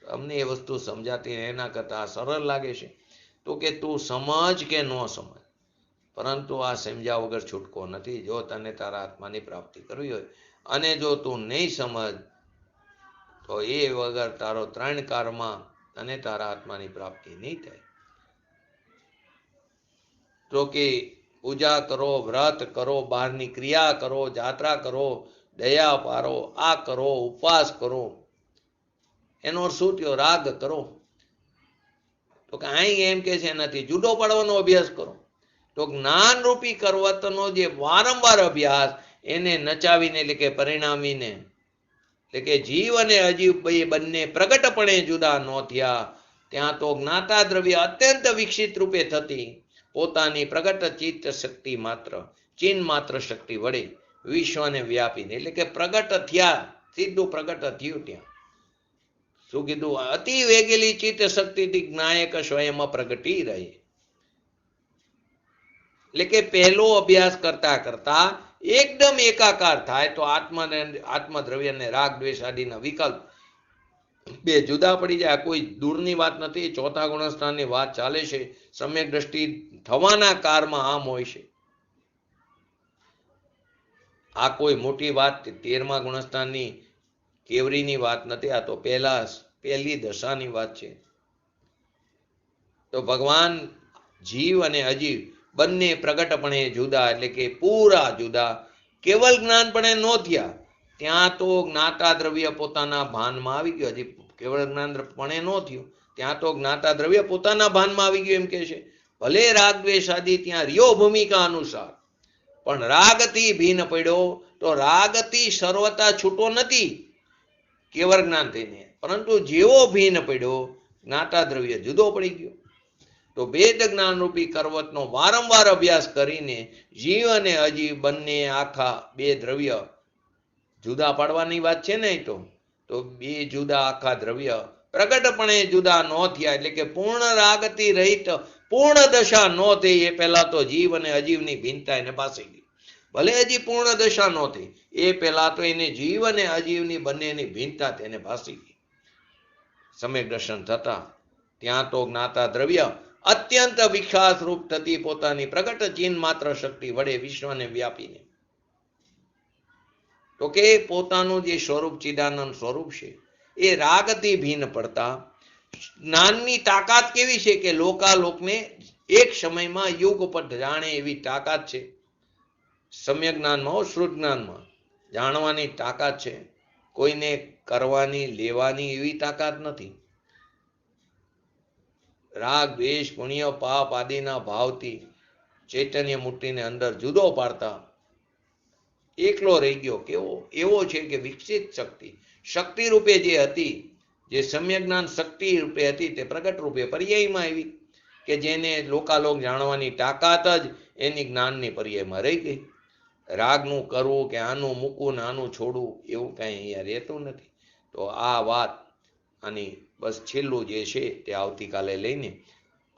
અમને એ વસ્તુ સમજાતી એના કરતાં સરળ લાગે છે. તો કે તું સમજ કે ન સમજ, પરંતુ આ સમજ્યા વગર છૂટકો નથી. જો તને તારા આત્માની પ્રાપ્તિ કરવી હોય, અને જો તું નહીં સમજ તો એ વગર તારો 3 કાળમાં તને તારા આત્માની પ્રાપ્તિ નહીં થાય. તો કે પૂજા કરો, વ્રત કરો, બહારની ક્રિયા કરો, જાત્રા કરો, દયા પારો, આ કરો, ઉપવાસ કરો. એનો શું થયો? રાગ કરો. તો કે અહીં એમ કે છે એનાથી જુદો પાડવાનો અભ્યાસ કરો. તો જ્ઞાનરૂપી કરવતનો જે વારંવાર અભ્યાસ, એને નચાવીને એટલે કે પરિણામીને, એટલે કે જીવ અને અજીવ બંને પ્રગટપણે જુદા ન થયા, ત્યાં તો જ્ઞાતા દ્રવ્ય અત્યંત વિકસિત રૂપે થતી પોતાની પ્રગટ ચિત્ત શક્તિ માત્ર, ચિન્હ માત્ર શક્તિ વડે વિશ્વને વ્યાપીને, એટલે કે પ્રગટ થયા, સીધું પ્રગટ થયું. ત્યાં શું કીધું? અતિ વેગેલી ચિત્ત શક્તિથી જ્ઞાયક સ્વયં પ્રગટી રહે. એટલે કે પહેલો અભ્યાસ કરતા કરતા એકદમ એકાકાર થાય તો આત્મદ્રવ્ય રાગ દ્વેષ આદિના વિકલ્પ બે જુદા પડી જાય. કોઈ દૂરની વાત નથી. ચોથા ગુણસ્થાનની વાત ચાલે છે. સમ્યક દ્રષ્ટિ થવાના કારમાં આમ હોય છે. આ કોઈ મોટી વાત 13મા ગુણસ્થાનની કેવરીની વાત નથી. આ તો પહેલી દશાની વાત છે. તો ભગવાન જીવ અને અજીવ બંને પ્રગટપણે જુદા, એટલે કે પૂરા જુદા. કેવલ જ્ઞાનપણે ન થયા ત્યાં તો જ્ઞાતા દ્રવ્ય પોતાના ભાનમાં આવી ગયો. હજી કેવળ જ્ઞાનપણે ન થયું ત્યાં તો જ્ઞાતા દ્રવ્ય પોતાના ભાનમાં આવી ગયું એમ કે છે. ભલે રાગ દ્વેષ આદિ ત્યાં રહ્યો ભૂમિકા અનુસાર, પણ રાગથી ભીન પડ્યો તો રાગથી સર્વતા છૂટો નથી કેવળ જ્ઞાન થઈને, પરંતુ જેવો ભીન પડ્યો જ્ઞાતા દ્રવ્ય જુદો પડી ગયો. તો ભેદ જ્ઞાન રૂપી કરવતનો વારંવાર અભ્યાસ કરીને જીવ અને અજીવ બંને આખા બે દ્રવ્ય જુદા પાડવાની વાત છે ને. તો બે જુદા આખા દ્રવ્ય પ્રગટપણે જુદા ન થયા, એટલે કે પૂર્ણ રાગથી રહિત પૂર્ણ દશા ન થઈ એ પહેલા તો જીવ અને અજીવની ભિન્નતા એને પાસે ગઈ. ભલે હજી પૂર્ણ દશા ન થઈ એ પહેલા તો એને જીવ અને અજીવની બંનેની ભિન્નતા તેને ભાસી ગઈ. સમ્યક દર્શન થતા ત્યાં તો જ્ઞાતા દ્રવ્ય અત્યંત વિખાસ રૂપ થતી પોતાની પ્રગટ ચિહ્ન માત્ર શક્તિ વડે વિશ્વને વ્યાપીને, તો કે પોતાનું જે સ્વરૂપ ચિદાનંદ સ્વરૂપ છે એ રાગથી ભિન્ન પડતા જ્ઞાનની તાકાત કેવી છે કે લોકાલોકને એક સમયમાં યુગ પર જાણે એવી તાકાત છે. સમ્યક જ્ઞાનમાં શ્રુત જ્ઞાનમાં જાણવાની તાકાત છે. કોઈને કરવાની લેવાની એવી તાકાત નથી. રાગ દ્વેષ પુણ્ય પાપ આદિના ભાવથી ચૈતન્ય મૂર્તિને અંદર જુદો પાડતા એકલો રહી ગયો. કેવો? એવો છે કે વિકસિત શક્તિ રૂપે જે હતી, જે સમ્યક જ્ઞાન શક્તિ રૂપે હતી, તે પ્રગટ રૂપે પર્યાયમાં આવી કે જેને લોકાલોક જાણવાની તાકાત જ એની જ્ઞાનની પર્યાયમાં રહી ગઈ. રાગનું કરવું કે આનું મૂકવું ને આનું છોડવું એવું કાંઈ અહીંયા રહેતું નથી. તો આ વાત આની બસ છેલ્લું જે છે તે આવતીકાલે લઈને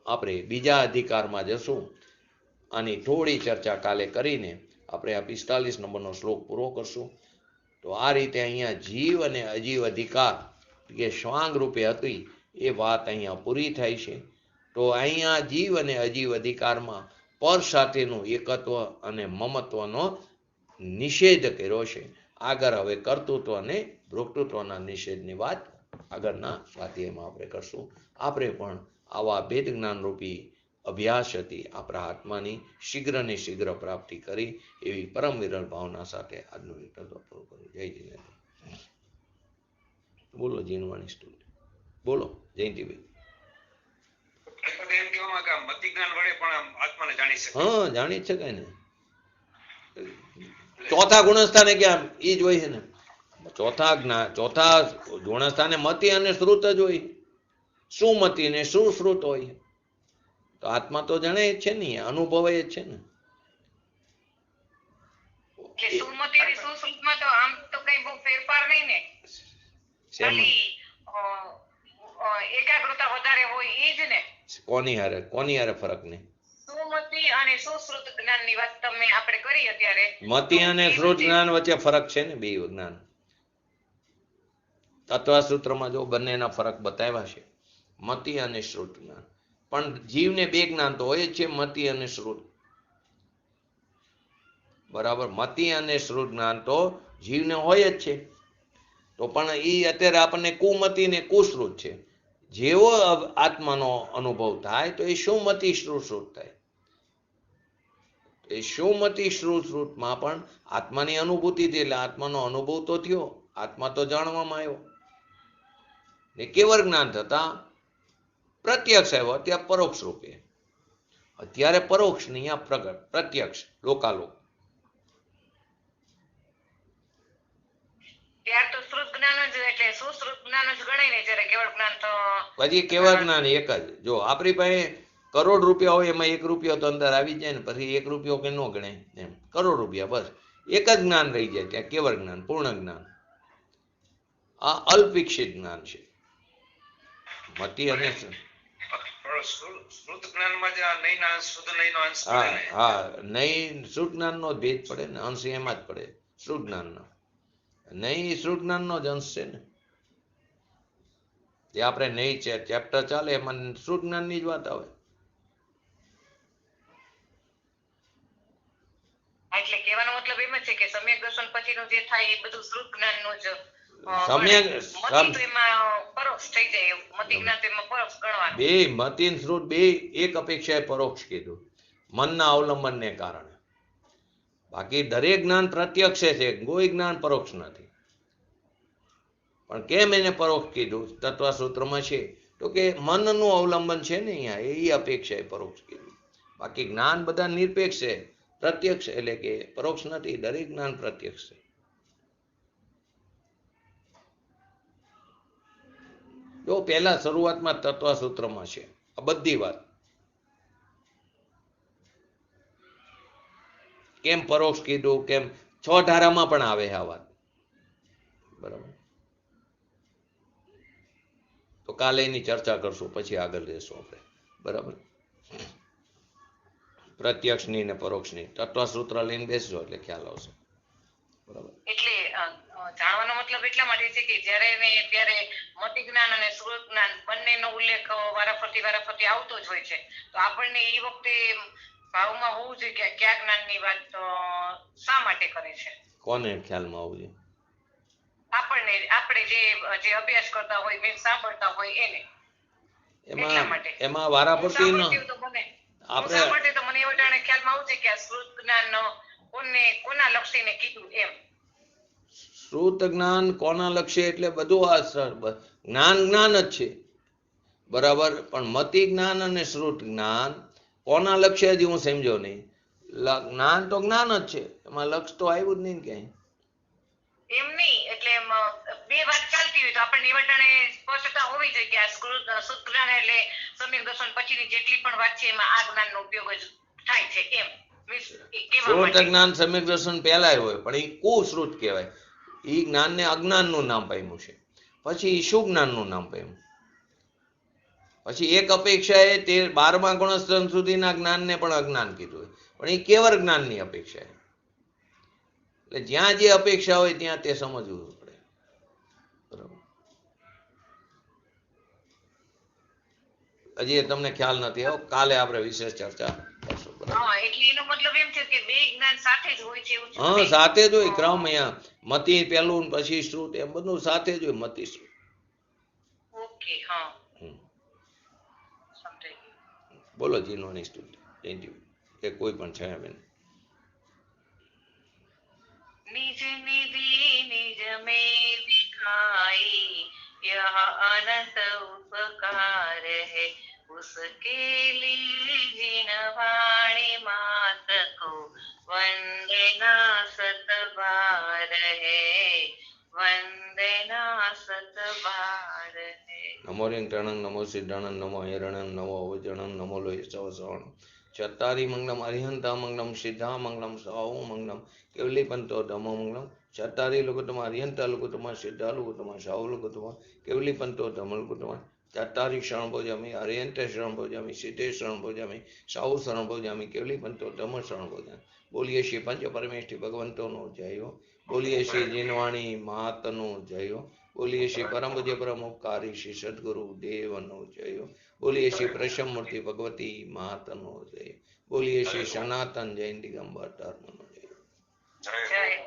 આપણે બીજા અધિકારમાં જશું. આની થોડી ચર્ચા કાલે કરીને આપણે આ 45 નંબરનો શ્લોક પૂરો કરશું. તો આ રીતે અહીંયા જીવ અને અજીવ અધિકાર કે શ્વાંગ રૂપે હતી એ વાત અહીંયા પૂરી થાય છે. તો અહીંયા જીવ અને અજીવ અધિકારમાં પર સાથેનું એકત્વ અને મમત્વનો નિષેધ કર્યો છે. આગળ હવે કર્તૃત્વ અને ભોક્તૃત્વના નિષેધની વાત આગળના સ્વાધ્યાયમાં આપણે કરશું. આપણે પણ આવા ભેદ જ્ઞાન રૂપી અભ્યાસ હતી આપણા આત્માની શીઘ્ર ને શીઘ્ર પ્રાપ્તિ કરી એવી પરમ વિરલ ભાવના સાથે આજનું વિતરણ પૂરું કર્યું. જય જીનેન્દ્ર. બોલો જીનવાણી સ્ટુડન્ટ, બોલો જયંતિભાઈ. હા, જાણી જ શકાય ને. ચોથા ગુણસ્થાને ક્યાં એ જ હોય છે ને. ચોથા ગુણસ્થાને મતિ અને શ્રુત જ હોય. શું મતિ ને શું શ્રુત હોય? તો આત્મા તો જાણે જ છે ને, અનુભવે જ છે ને. કોની હારે ફરક નહીં? મતિ અને શ્રુત જ્ઞાન વચ્ચે ફરક છે ને. બે જ્ઞાન તત્વસૂત્રમાં જો બંનેના ફરક બતાવ્યા છે, મતિ અને શ્રુત જ્ઞાન. પણ જીવને બે જ્ઞાન તો હોય જ છે, મતિ અને શ્રુત. બરાબર, મતિ અને શ્રુત જ્ઞાન તો જીવને હોય જ છે. તો પણ એ અત્યારે આપણને કુમતિ ને કુશ્રુત છે. જેવો આત્માનો અનુભવ થાય તો એ સુમતિ શ્રુત થાય. એ સુમતિ શ્રુતમાં પણ આત્માની અનુભૂતિ થઈ, એટલે આત્માનો અનુભવ તો થયો, આત્મા તો જાણવામાં આવ્યો. ને કેવળ જ્ઞાન થતા પ્રત્યક્ષ આવ્યો. અત્યારે પરોક્ષ રૂપે, અત્યારે પરોક્ષ ને અહીંયા પ્રગટ પ્રત્યક્ષ લોકાલોક. પછી કેવળ જ્ઞાન એક જ. જો આપણી પાસે કરોડ રૂપિયા હોય એમાં 1 રૂપિયો તો અંદર આવી જાય ને, પછી 1 રૂપિયો કે ન ગણાય એમ. કરોડ રૂપિયા બસ એક જ જ્ઞાન રહી જાય ત્યાં, કેવળ જ્ઞાન, પૂર્ણ જ્ઞાન. આ અલ્પ વિકસિત જ્ઞાન છે. મતિ અને શ્રુત જ્ઞાનમાં જ આ નહીંના અંશ, શુદ્ધ નહીંનો અંશ પડે હા ને? હા, નહીં શ્રુત જ્ઞાન નો ભેદ પડે ને, અંશ એમાં જ પડે શ્રુત જ્ઞાન નો. નહીં શ્રુત જ્ઞાન નો જ અંશ છે ને. જે આપણે નહીં છે ચેપ્ટર ચાલે એમાં શ્રુત જ્ઞાન ની જ વાત આવે. એટલે કહેવાનો મતલબ એમ જ છે કે સમ્યક દર્શન પછીનું જે થાય એ બધું શ્રુત જ્ઞાનનું જ સમ્યક મતિ તો એમાં પરોક્ષ થઈ જાય, મતિ જ્ઞાન તો એમાં પરોક્ષ ગણવાનું. બે મતિ ને શ્રુત બે એક અપેક્ષાએ પરોક્ષ કીધું મનના અવલંબનને કારણે. બાકી દરેક જ્ઞાન પ્રત્યક્ષ છે, કોઈ જ્ઞાન પરોક્ષ નથી. પણ કેમ એને પરોક્ષ કીધું તત્વસૂત્રમાં છે તો કે મનનું અવલંબન છે ને અહીંયા, એ અપેક્ષાએ પરોક્ષ કીધું. બાકી જ્ઞાન બધા નિરપેક્ષ છે, પ્રત્યક્ષ એટલે કે પરોક્ષ નથી. દરેક જ્ઞાન પ્રત્યક્ષ છે. જો પહેલા શરૂઆતમાં તત્વસૂત્રમાં છે આ બધી વાત. કેમ પરોક્ષ કીધું, કેમ 6 ધારામાં પણ આવે આ વાત. બરાબર, તો કાલે એની ચર્ચા કરશું, પછી આગળ જઈશું આપણે. બરાબર, પ્રત્યક્ષની ને પરોક્ષની તત્વસૂત્ર લઈને બેસજો એટલે ખ્યાલ આવશે. બરાબર, એટલે જાણવાનો મતલબ એટલા માટે છે કે જ્યારે ને ત્યારે મતિ જ્ઞાન અને શ્રુત જ્ઞાન બંનેનો ઉલ્લેખ વારાફરતી આવતો જ હોય છે. તો આપણને એ વખતે ભાવમાં હોવું જોઈએ કે કયા જ્ઞાનની વાત શા માટે કરે છે. કોને ખ્યાલમાં આવવું જોઈએ? આપણે જે અભ્યાસ કરતા હોય, મેં સાંભળતા હોય એને. એમાં વારાફરતી ન આપણે તો મને એવા જાણે ખ્યાલમાં આવું છે કે આ શ્રુત જ્ઞાન કોના લક્ષીને કીધું એમ. શ્રુત જ્ઞાન કોના લક્ષ્ય એટલે બધું આ જ્ઞાન જ્ઞાન જ છે. બરાબર, પણ મતિ જ્ઞાન અને શ્રુત જ્ઞાન કોના લક્ષ્ય હજી હું સમજો નહીં. જ્ઞાન તો જ્ઞાન જ છે, એમાં લક્ષ તો આવ્યું જ નહીં ક્યાંય. એમ નહીં, એટલે બે વાત ચાલતી હોય તો આપણને એવા જાણે સ્પષ્ટતા હોવી જોઈએ કે આ શ્રુત જ્ઞાન એટલે સમ્યક દર્શન પછીની જેટલી પણ વાત છે એમાં આ જ્ઞાનનો ઉપયોગ જ થાય છે એમ. શ્રુત જ્ઞાન સમ્યક દર્શન પહેલા હોય, પણ એ કુશ્રુત કહેવાય. એ જ્ઞાનને અજ્ઞાનનું નામ પામ્યું છે. પછી સુજ્ઞાનનું નામ પામ્યું. પછી એક અપેક્ષાએ 12મા ગુણસ્તંભ સુધીના જ્ઞાનને પણ અજ્ઞાન કીધું હોય, પણ એ કેવળ જ્ઞાનની અપેક્ષા. એટલે જ્યાં જે અપેક્ષા હોય ત્યાં તે સમજવું પડે. બરાબર, હજી તમને ખ્યાલ નથી આવ્યો, કાલે આપણે વિશેષ ચર્ચા કરશું. હા, સાથે જ હોય ક્રમ. અહીંયા મતિ પેલું પછી શ્રુત એમ બધું સાથે જ હોય. મતિ શ્રુત. બોલો જીનવાની સ્ટુડન્ટ કે કોઈ પણ છે બેન. निज निधि निज में दिखाई यह अनंत उपकार है उसके लिए जिन वाणी मात को वंदना सतबार है वंदना सतबार है. नमो रिंगटणं नमो सिद्धणं नमो हिरणं नमो वज्रणं नमो लोहितसवसवणं चत्तारी मंगलम अरिहंता मंगलम सिद्धा मंगलम साहु मंगलम केवली पंतो धमो मंगलम चत्तारी लघुतम अरिहंता लघुतम सिद्धा लघुतम साहु लघुतम केवली पंतो धम लघुतम चत्तारी शरण भोजामी अरिहंत शरण भोजामी सिद्धे शरण भोजामी साहु शरण भोजामी केवली पंतो धम शरण भोजामी. बोलिए श्री पंच परमेष्ठी भगवंतो नो जय हो. बोलिए श्री जिनवाणी मात नो जय हो. बोलिए श्री परम पूज्य परम उपकारी श्री सदगुरु देव नो जय हो. बोलिए श्री प्रसन्न मूर्ति भगवती मात नो जय. बोलिए श्री सनातन जैन दिगंबर धर्म नो जय.